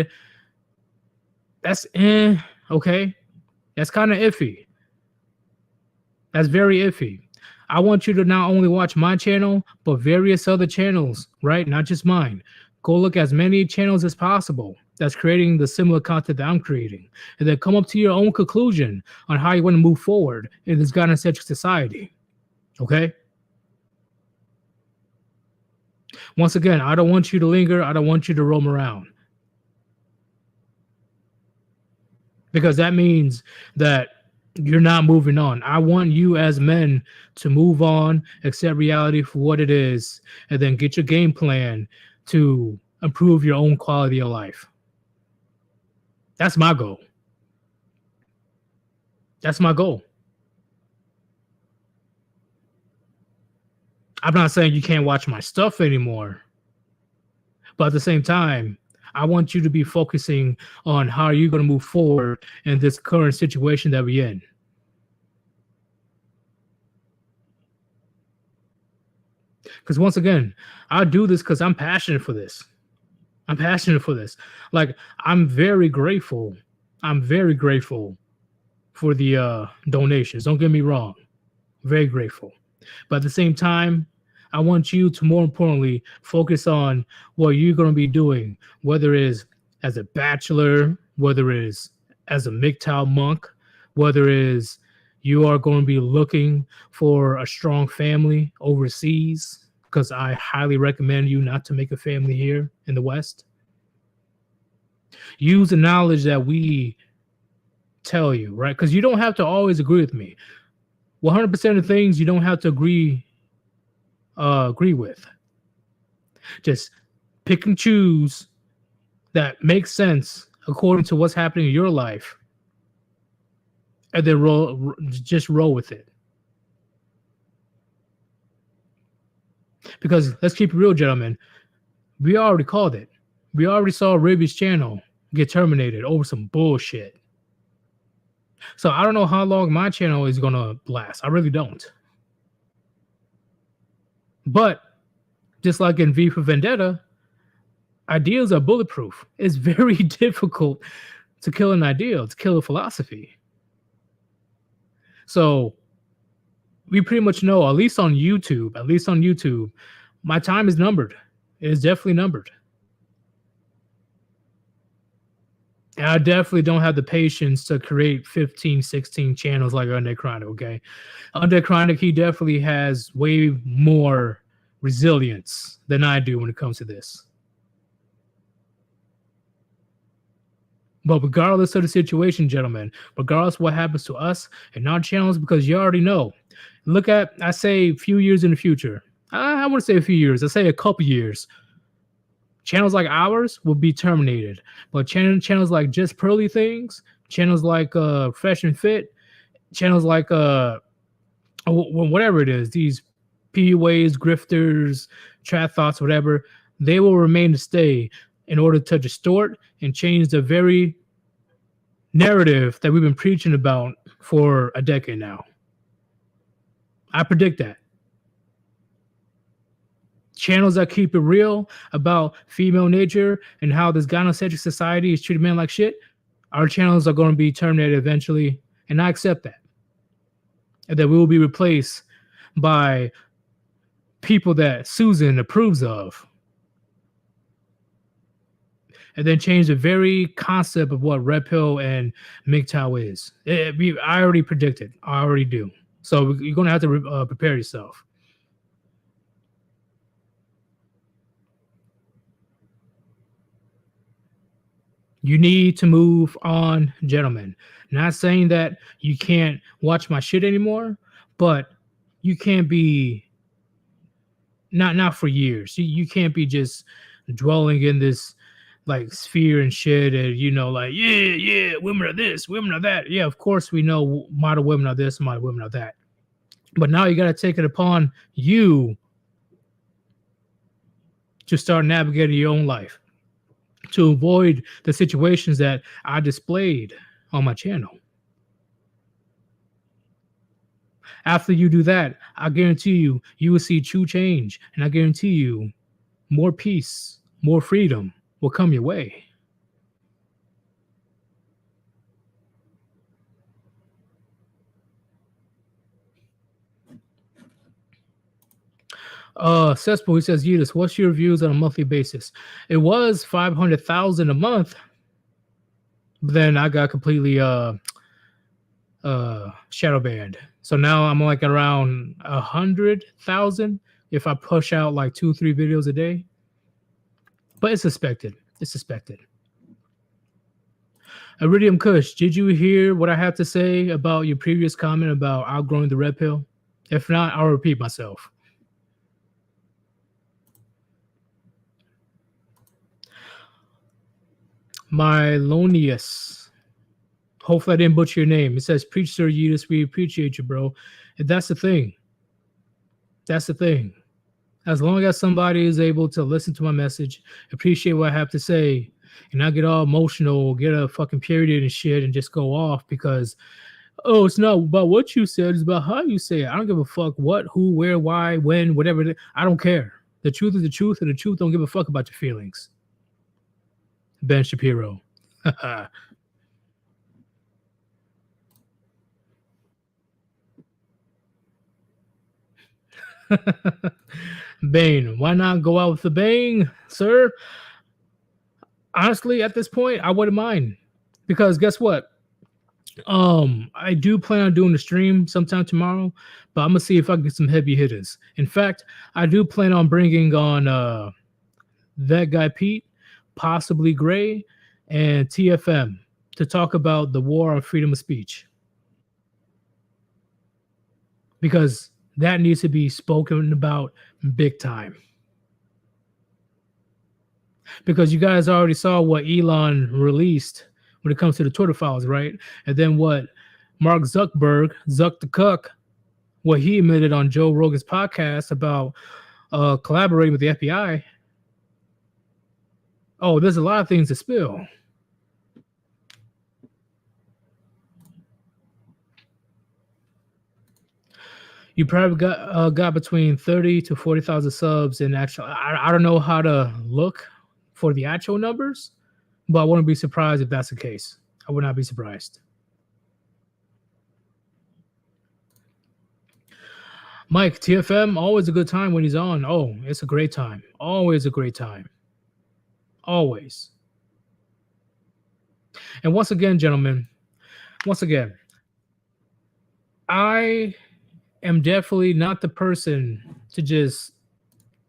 that's okay. That's kind of iffy. That's very iffy. I want you to not only watch my channel, but various other channels, right? Not just mine. Go look as many channels as possible that's creating the similar content that I'm creating, and then come up to your own conclusion on how you want to move forward in this gynocentric society. Okay? Once again, I don't want you to linger. I don't want you to roam around. Because that means that you're not moving on. I want you as men to move on, accept reality for what it is, and then get your game plan to improve your own quality of life. That's my goal. That's my goal. I'm not saying you can't watch my stuff anymore, but at the same time, I want you to be focusing on how you're going to move forward in this current situation that we're in. Because once again, I do this because I'm passionate for this. I'm passionate for this. Like, I'm very grateful. I'm very grateful for the donations. Don't get me wrong. Very grateful. But at the same time, I want you to more importantly focus on what you're going to be doing, whether it is as a bachelor, whether it is as a MGTOW monk, whether it is you are going to be looking for a strong family overseas, because I highly recommend you not to make a family here in the West. Use the knowledge that we tell you, right? Because you don't have to always agree with me. 100% of things you don't have to agree with. Just pick and choose that makes sense according to what's happening in your life, and then roll with it. Because let's keep it real, gentlemen. We already called it. We already saw Ruby's channel get terminated over some bullshit. So I don't know how long my channel is gonna last. I really don't. But just like in V for Vendetta, ideals are bulletproof. It's very difficult to kill an ideal, to kill a philosophy. So we pretty much know, at least on YouTube, my time is numbered. It is definitely numbered. And I definitely don't have the patience to create 15, 16 channels like Undead Chronic, okay? Undead Chronic, he definitely has way more resilience than I do when it comes to this. But regardless of the situation, gentlemen, regardless of what happens to us and our channels, because you already know, look at, I say a few years in the future. I want to say a few years. I say a couple years. Channels like ours will be terminated. But channels like Just Pearly Things, channels like Fresh and Fit, channels like whatever it is, these PUAs, grifters, trap thoughts, whatever, they will remain to stay in order to distort and change the very narrative that we've been preaching about for a decade now. I predict that. Channels that keep it real about female nature and how this gynocentric society is treating men like shit, our channels are going to be terminated eventually, and I accept that. And that we will be replaced by people that Susan approves of. And then change the very concept of what Red Pill and MGTOW is. I already predicted. I already do. So you're going to have to prepare yourself. You need to move on, gentlemen. Not saying that you can't watch my shit anymore, but you can't be not for years. You can't be just dwelling in this like sphere and shit, and like yeah, women are this, women are that. Yeah, of course we know model women are this, model women are that. But now you got to take it upon you to start navigating your own life to avoid the situations that I displayed on my channel. After you do that, I guarantee you will see true change, and I guarantee you more peace, more freedom will come your way. Cesspool, he says, Yudis, what's your views on a monthly basis? It was 500,000 a month, but then I got completely shadow banned. So now I'm like around 100,000 if I push out like 2-3 videos a day. But it's suspected. It's suspected. Iridium Kush, did you hear what I had to say about your previous comment about outgrowing the red pill? If not, I'll repeat myself. Mylonius. Hopefully I didn't butcher your name. It says, preach, Sir Yudis, we appreciate you, bro. And that's the thing. That's the thing. As long as somebody is able to listen to my message, appreciate what I have to say, and not get all emotional, get a fucking period and shit, and just go off because, oh, it's not about what you said, it's about how you say it. I don't give a fuck what, who, where, why, when, whatever. I don't care. The truth is the truth, and the truth don't give a fuck about your feelings. Ben Shapiro. Bane. Why not go out with a bang, sir? Honestly, at this point, I wouldn't mind. Because guess what? I do plan on doing the stream sometime tomorrow, but I'm gonna see if I can get some heavy hitters. In fact, I do plan on bringing on that guy Pete, possibly Gray, and TFM to talk about the war on freedom of speech. Because that needs to be spoken about big time. Because you guys already saw what Elon released when it comes to the Twitter files, right? And then what Mark Zuckerberg, Zuck the Cuck, what he admitted on Joe Rogan's podcast about collaborating with the FBI. Oh, there's a lot of things to spill. You probably got between 30 to 40,000 subs in actual. I don't know how to look for the actual numbers, but I wouldn't be surprised if that's the case. I would not be surprised. Mike, TFM, always a good time when he's on. Oh, it's a great time. Always a great time. Always. And once again, gentlemen, once again, I am definitely not the person to just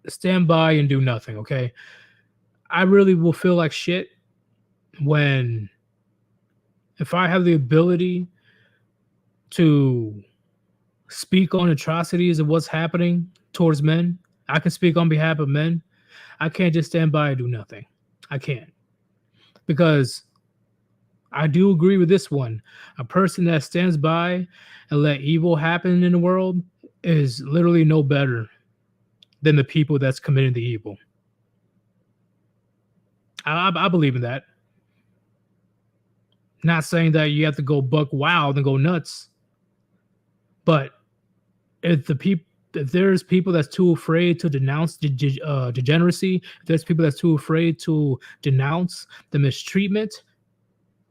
stand by and do nothing, okay? I really will feel like shit when, if I have the ability to speak on atrocities of what's happening towards men, I can speak on behalf of men. I can't just stand by and do nothing. I can't. Because I do agree with this one. A person that stands by and let evil happen in the world is literally no better than the people that's committing the evil. I believe in that. Not saying that you have to go buck wild and go nuts, but if there's people that's too afraid to denounce degeneracy, if there's people that's too afraid to denounce the mistreatment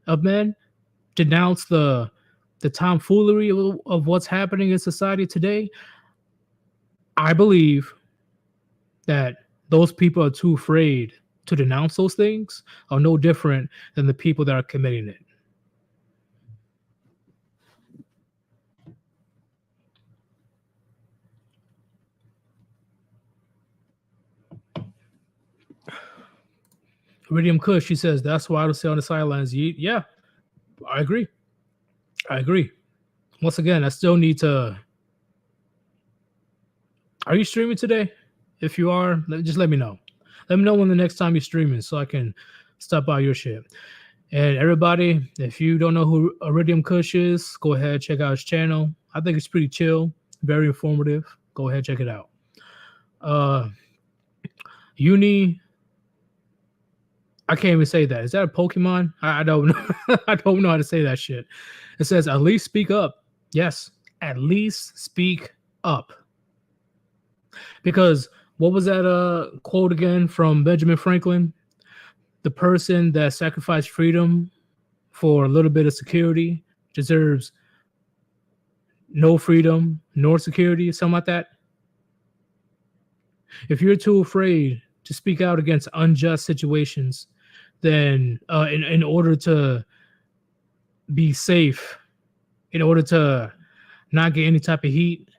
of men, denounce the tomfoolery of what's happening in society today, I believe that those people are too afraid to denounce those things are no different than the people that are committing it. Iridium Kush, she says, that's why I don't stay on the sidelines. Yeah, I agree. I agree. Once again, I still need to. Are you streaming today? If you are, just let me know. Let me know when the next time you're streaming so I can stop by your shit. And everybody, if you don't know who Iridium Kush is, go ahead, check out his channel. I think it's pretty chill, very informative. Go ahead, check it out. Uni, I can't even say that. Is that a Pokemon? I don't know. I don't know how to say that shit. It says, at least speak up. Yes, at least speak up. Because what was that quote again from Benjamin Franklin? The person that sacrificed freedom for a little bit of security deserves no freedom nor security, something like that. If you're too afraid to speak out against unjust situations, then in order to be safe, in order to not get any type of heat,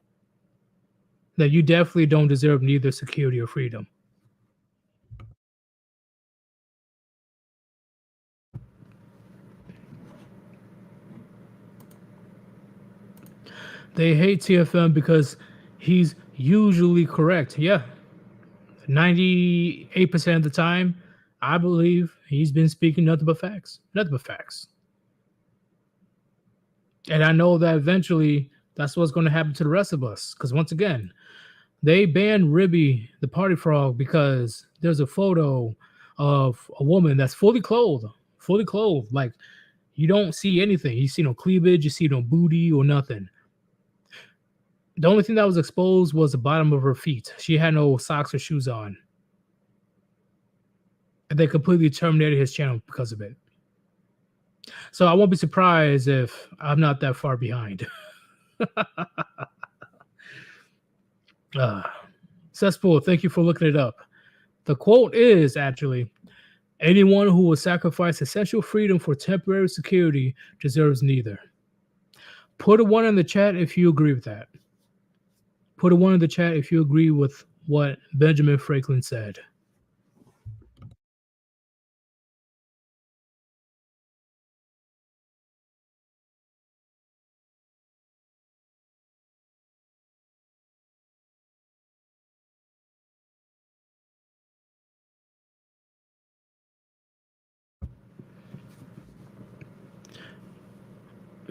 then you definitely don't deserve neither security or freedom. They hate TFM because he's usually correct. Yeah, 98% of the time, I believe he's been speaking nothing but facts. Nothing but facts. And I know that eventually that's what's going to happen to the rest of us. Because once again, they banned Ribby the party frog because there's a photo of a woman that's fully clothed. Fully clothed. Like you don't see anything. You see no cleavage, you see no booty or nothing. The only thing that was exposed was the bottom of her feet. She had no socks or shoes on. And they completely terminated his channel because of it. So I won't be surprised if I'm not that far behind. Cesspool, thank you for looking it up. The quote is actually, anyone who will sacrifice essential freedom for temporary security deserves neither. Put a 1 in the chat if you agree with that. Put a 1 in the chat if you agree with what Benjamin Franklin said.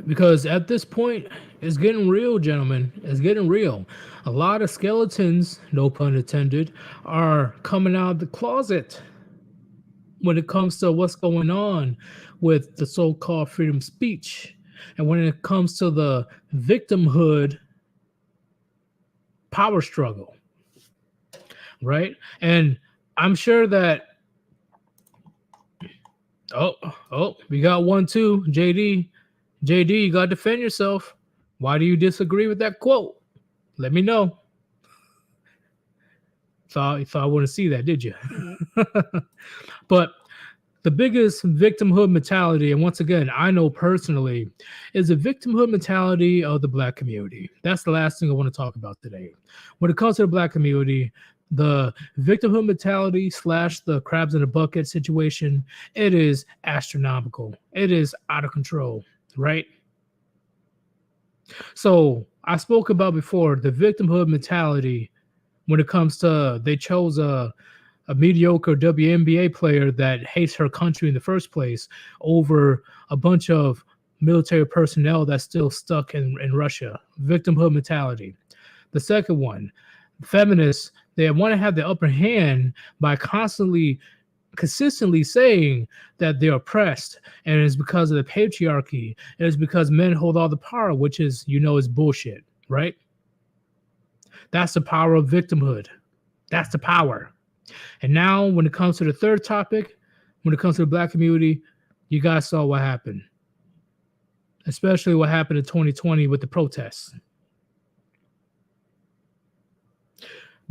Because at this point, it's getting real, gentlemen. It's getting real. A lot of skeletons, no pun intended, are coming out of the closet when it comes to what's going on with the so-called freedom of speech. And when it comes to the victimhood power struggle, right? And I'm sure that we got one too, JD. JD, you got to defend yourself. Why do you disagree with that quote? Let me know. You thought I wouldn't see that, did you? But the biggest victimhood mentality, and once again, I know personally, is the victimhood mentality of the Black community. That's the last thing I want to talk about today. When it comes to the Black community, the victimhood mentality / the crabs in a bucket situation, it is astronomical. It is out of control, right? So I spoke about before the victimhood mentality when it comes to they chose a mediocre WNBA player that hates her country in the first place over a bunch of military personnel that's still stuck in Russia. Victimhood mentality. The second one, feminists, they want to have the upper hand by consistently saying that they're oppressed and it's because of the patriarchy. And it's because men hold all the power, which is, is bullshit, right? That's the power of victimhood. That's the power. And now when it comes to the third topic, when it comes to the Black community, you guys saw what happened. Especially what happened in 2020 with the protests.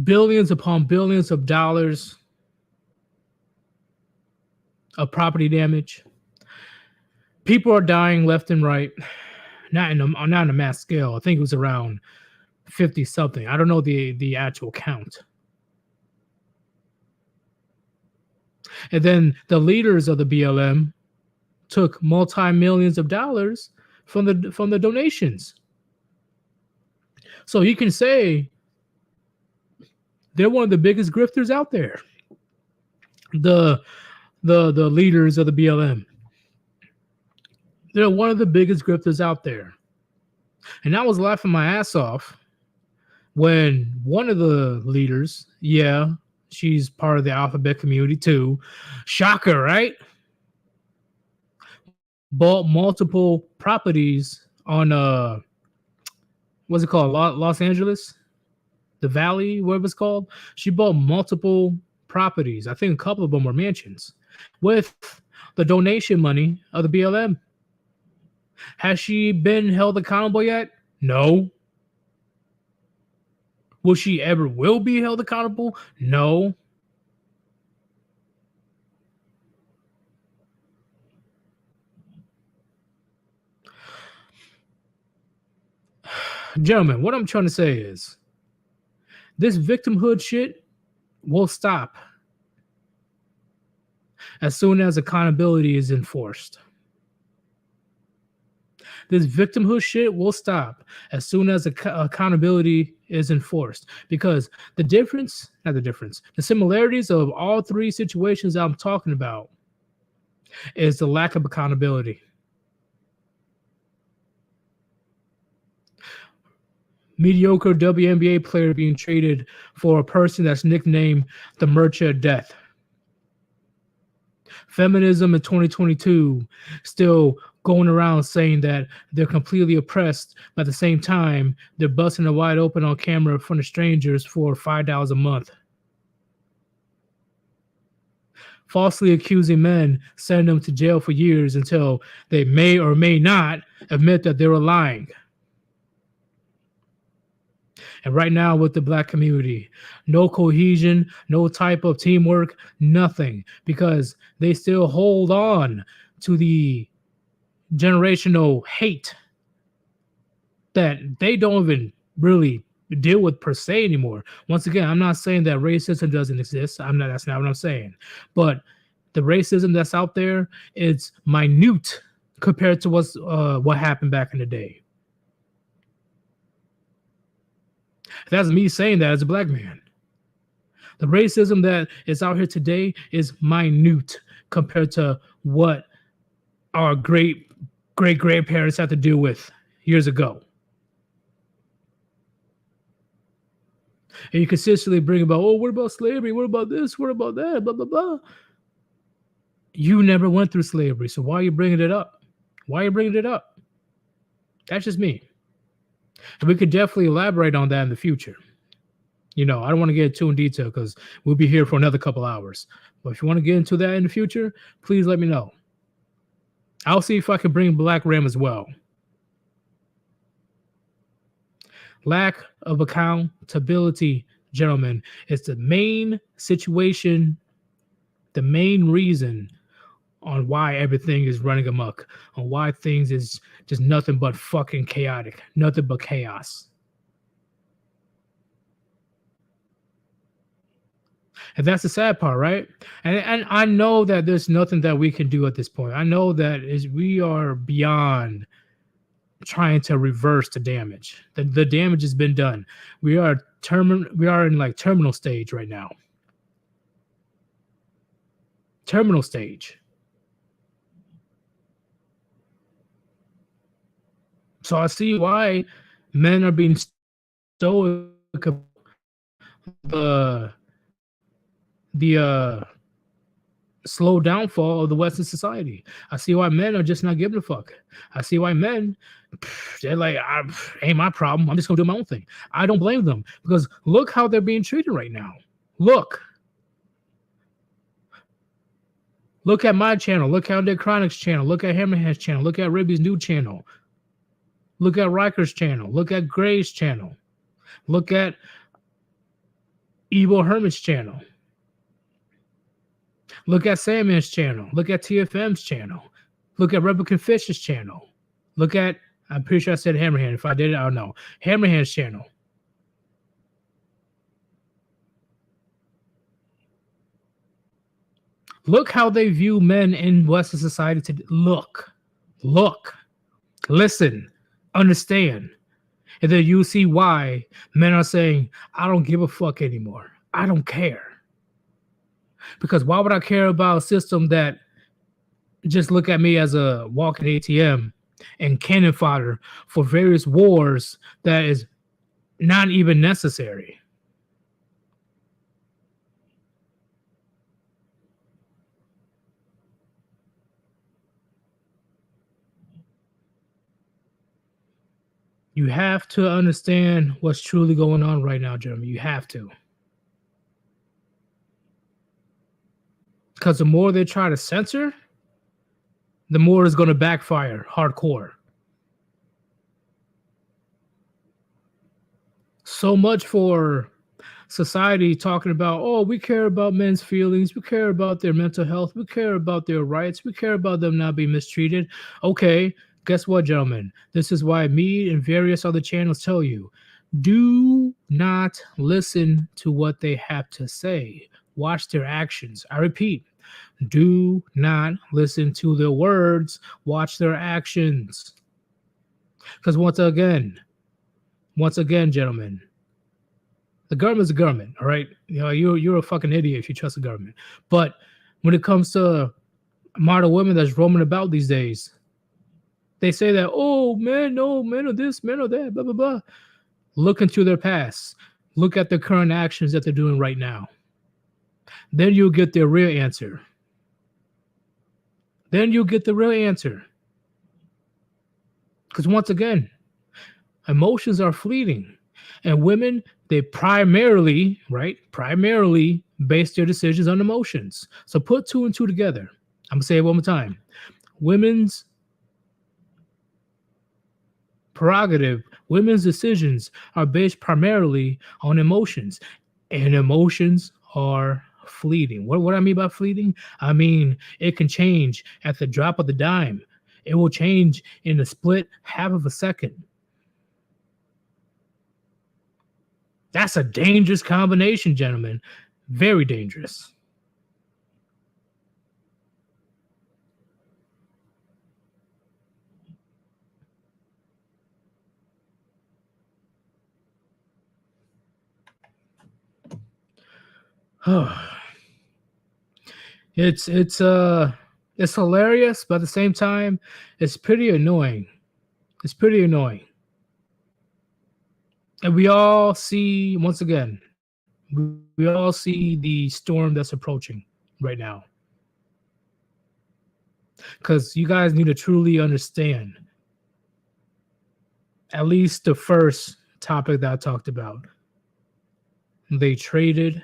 Billions upon billions of dollars of property damage. People are dying left and right. Not in a mass scale. I think it was around 50 something. I don't know the actual count. And then the leaders of the BLM took multi-millions of dollars from the donations. So you can say they're one of the biggest grifters out there. The the leaders of the BLM. They're one of the biggest grifters out there. And I was laughing my ass off when one of the leaders, yeah, she's part of the alphabet community too. Shocker, right? Bought multiple properties on what's it called? Los Angeles, the Valley, whatever it's called. She bought multiple properties. I think a couple of them were mansions with the donation money of the BLM. Has she been held accountable yet? No. Will she ever will be held accountable? No. Gentlemen, what I'm trying to say is this victimhood shit will stop as soon as accountability is enforced. This victimhood shit will stop as soon as accountability is enforced. Because the similarities of all three situations I'm talking about is the lack of accountability. Mediocre WNBA player being traded for a person that's nicknamed the Merchant of Death. Feminism in 2022 still going around saying that they're completely oppressed, but at the same time, they're busting it wide open on camera in front of strangers for $5 a month. Falsely accusing men, sending them to jail for years until they may or may not admit that they were lying. And right now with the black community, no cohesion, no type of teamwork, nothing, because they still hold on to the generational hate that they don't even really deal with per se anymore. Once again, I'm not saying that racism doesn't exist. That's not what I'm saying. But the racism that's out there, it's minute compared to what happened back in the day. That's me saying that as a black man. The racism that is out here today is minute compared to what our great grandparents had to deal with years ago. And you consistently bring about, oh, what about slavery? What about this? What about that? Blah, blah, blah. You never went through slavery, so why are you bringing it up? Why are you bringing it up? That's just me. And we could definitely elaborate on that in the future. I don't want to get too in detail because we'll be here for another couple hours. But if you want to get into that in the future, please let me know. I'll see if I can bring Black Ram as well. Lack of accountability, gentlemen, is the main situation, the main reason on why everything is running amok, on why things is just nothing but fucking chaotic, nothing but chaos. And that's the sad part, right? And I know that there's nothing that we can do at this point. I know that we are beyond trying to reverse the damage. The damage has been done. We are in like terminal stage right now. Terminal stage. So I see why men are being stoic about the slow downfall of the Western society. I see why men are just not giving a fuck. I see why men, they're like, ain't my problem. I'm just gonna do my own thing. I don't blame them because look how they're being treated right now. Look at my channel. Look at Dick Chronic's channel. Look at Hammerhand's channel. Look at Ribby's new channel. Look at Riker's channel. Look at Gray's channel. Look at Evil Hermit's channel. Look at Sandman's channel. Look at TFM's channel. Look at Republican Fish's channel. Look at, I'm pretty sure I said Hammerhand. If I did it, I don't know. Hammerhand's channel. Look how they view men in Western society today. Look, listen, understand. And then you see why men are saying, I don't give a fuck anymore. I don't care. Because why would I care about a system that just look at me as a walking ATM and cannon fodder for various wars that is not even necessary? You have to understand what's truly going on right now, Jeremy. You have to. Because the more they try to censor, the more it's going to backfire hardcore. So much for society talking about, oh, we care about men's feelings, we care about their mental health, we care about their rights, we care about them not being mistreated. Okay, guess what, gentlemen? This is why me and various other channels tell you, do not listen to what they have to say. Watch their actions. I repeat, do not listen to their words, watch their actions. Because once again, gentlemen, the government's a government, all right? You know, you're a fucking idiot if you trust the government. But when it comes to model women that's roaming about these days, they say that, oh, men, no, men are this, men are that, blah, blah, blah. Look into their past. Look at the current actions that they're doing right now. Then you'll get the real answer. Because once again, emotions are fleeting. And women, they primarily base their decisions on emotions. So put two and two together. I'm going to say it one more time. Women's prerogative, women's decisions are based primarily on emotions. And emotions are fleeting. What I mean by fleeting? I mean, it can change at the drop of the dime. It will change in a split half of a second. That's a dangerous combination, gentlemen. Very dangerous. It's hilarious, but at the same time, it's pretty annoying. And we all see, once again, we all see the storm that's approaching right now. Because you guys need to truly understand at least the first topic that I talked about. They traded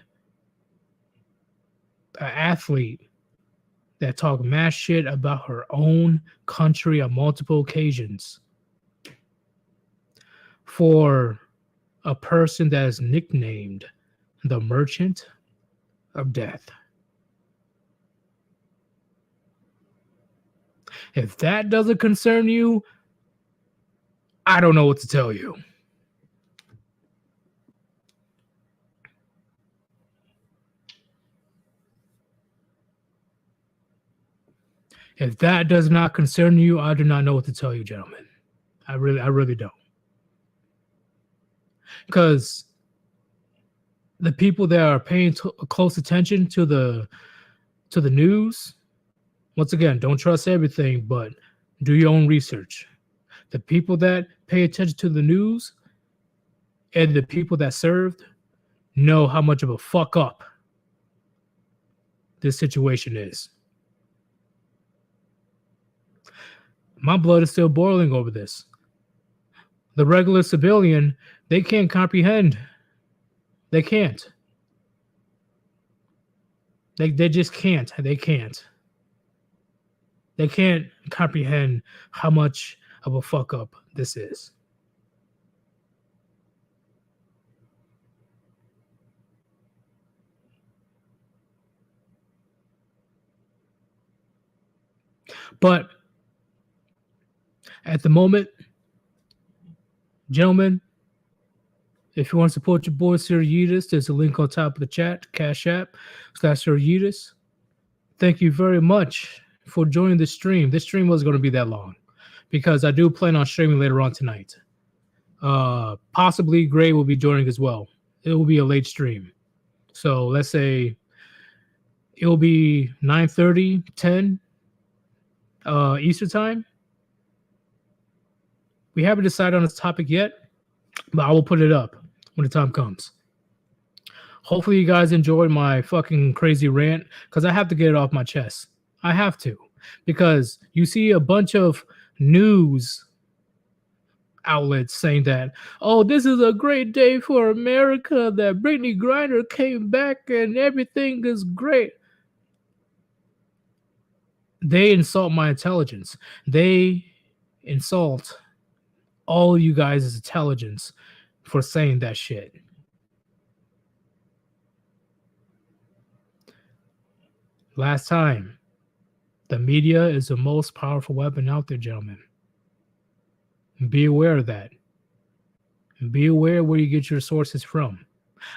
an athlete that talked mass shit about her own country on multiple occasions for a person that is nicknamed the Merchant of Death. If that doesn't concern you, I don't know what to tell you. If that does not concern you, I do not know what to tell you, gentlemen. I really don't. Because the people that are paying close attention to the news, once again, don't trust everything, but do your own research. The people that pay attention to the news and the people that served know how much of a fuck up this situation is. My blood is still boiling over this. The regular civilian, they can't comprehend. They can't. They just can't. They can't comprehend how much of a fuck up this is. But at the moment, gentlemen, if you want to support your boy Sir Yeetus, there's a link on top of the chat, Cash App /Sir Yeetus. Thank you very much for joining the stream. This stream wasn't going to be that long because I do plan on streaming later on tonight. Possibly Gray will be joining as well. It will be a late stream. So let's say It will be 9:30, 10 Eastern time. We haven't decided on this topic yet, but I will put it up when the time comes. Hopefully, you guys enjoyed my fucking crazy rant because I have to get it off my chest. I have to, because you see a bunch of news outlets saying that, oh, this is a great day for America, that Brittany Griner came back and everything is great. They insult my intelligence. They insult all you guys' intelligence for saying that shit. Last time, the media is the most powerful weapon out there, gentlemen. Be aware of that. Be aware where you get your sources from.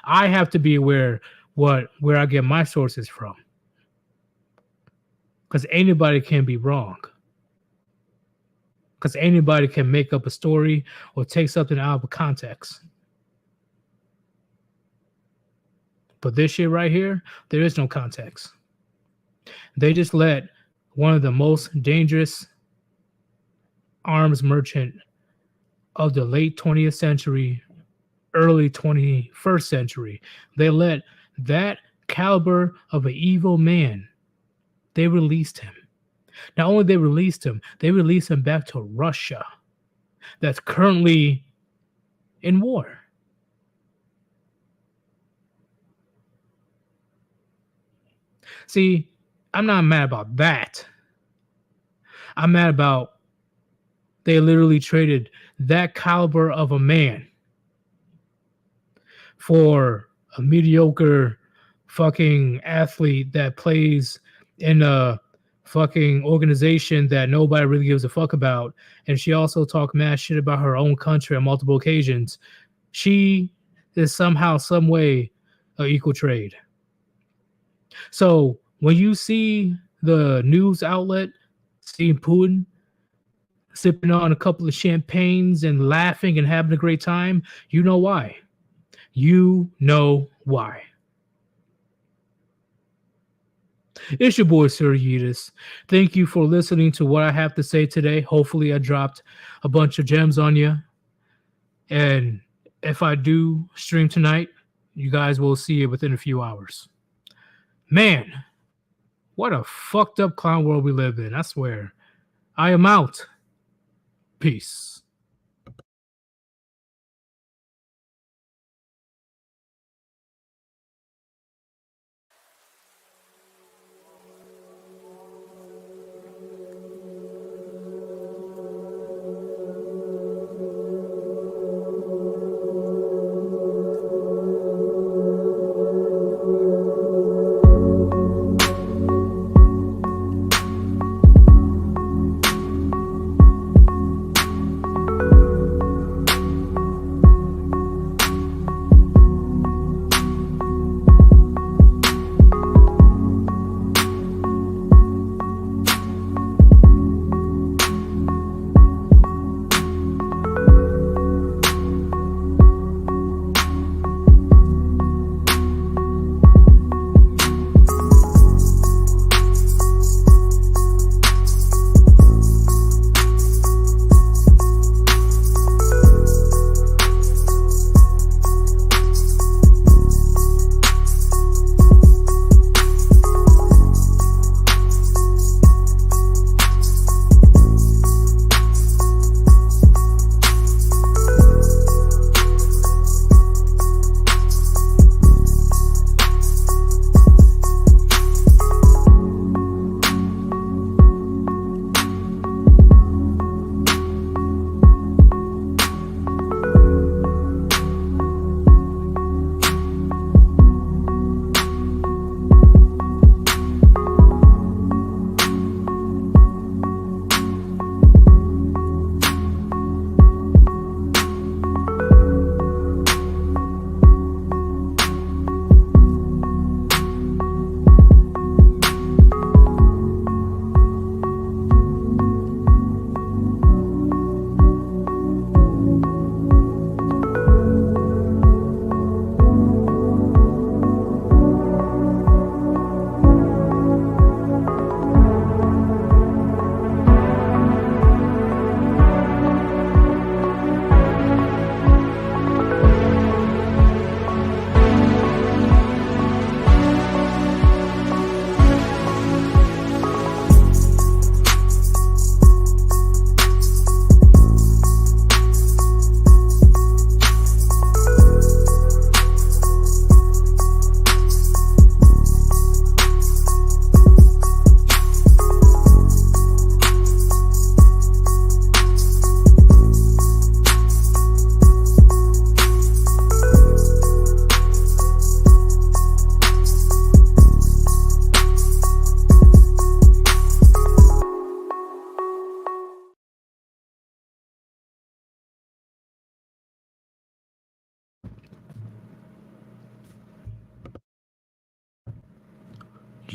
I have to be aware where I get my sources from, because anybody can be wrong. Because anybody can make up a story or take something out of context. But this shit right here, there is no context. They just let one of the most dangerous arms merchant of the late 20th century, early 21st century, they let that caliber of an evil man, they released him. Not only they released him back to Russia, that's currently in war. See, I'm not mad about that. I'm mad about they literally traded that caliber of a man for a mediocre fucking athlete that plays in a fucking organization that nobody really gives a fuck about. And she also talked mad shit about her own country on multiple occasions. She is somehow, some way, an equal trade. So when you see the news outlet seeing Putin sipping on a couple of champagnes and laughing and having a great time, you know why. You know why. It's your boy, Sir Yeetus. Thank you for listening to what I have to say today. Hopefully, I dropped a bunch of gems on you. And if I do stream tonight, you guys will see it within a few hours. Man, what a fucked up clown world we live in. I swear. I am out. Peace.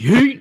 Yeet.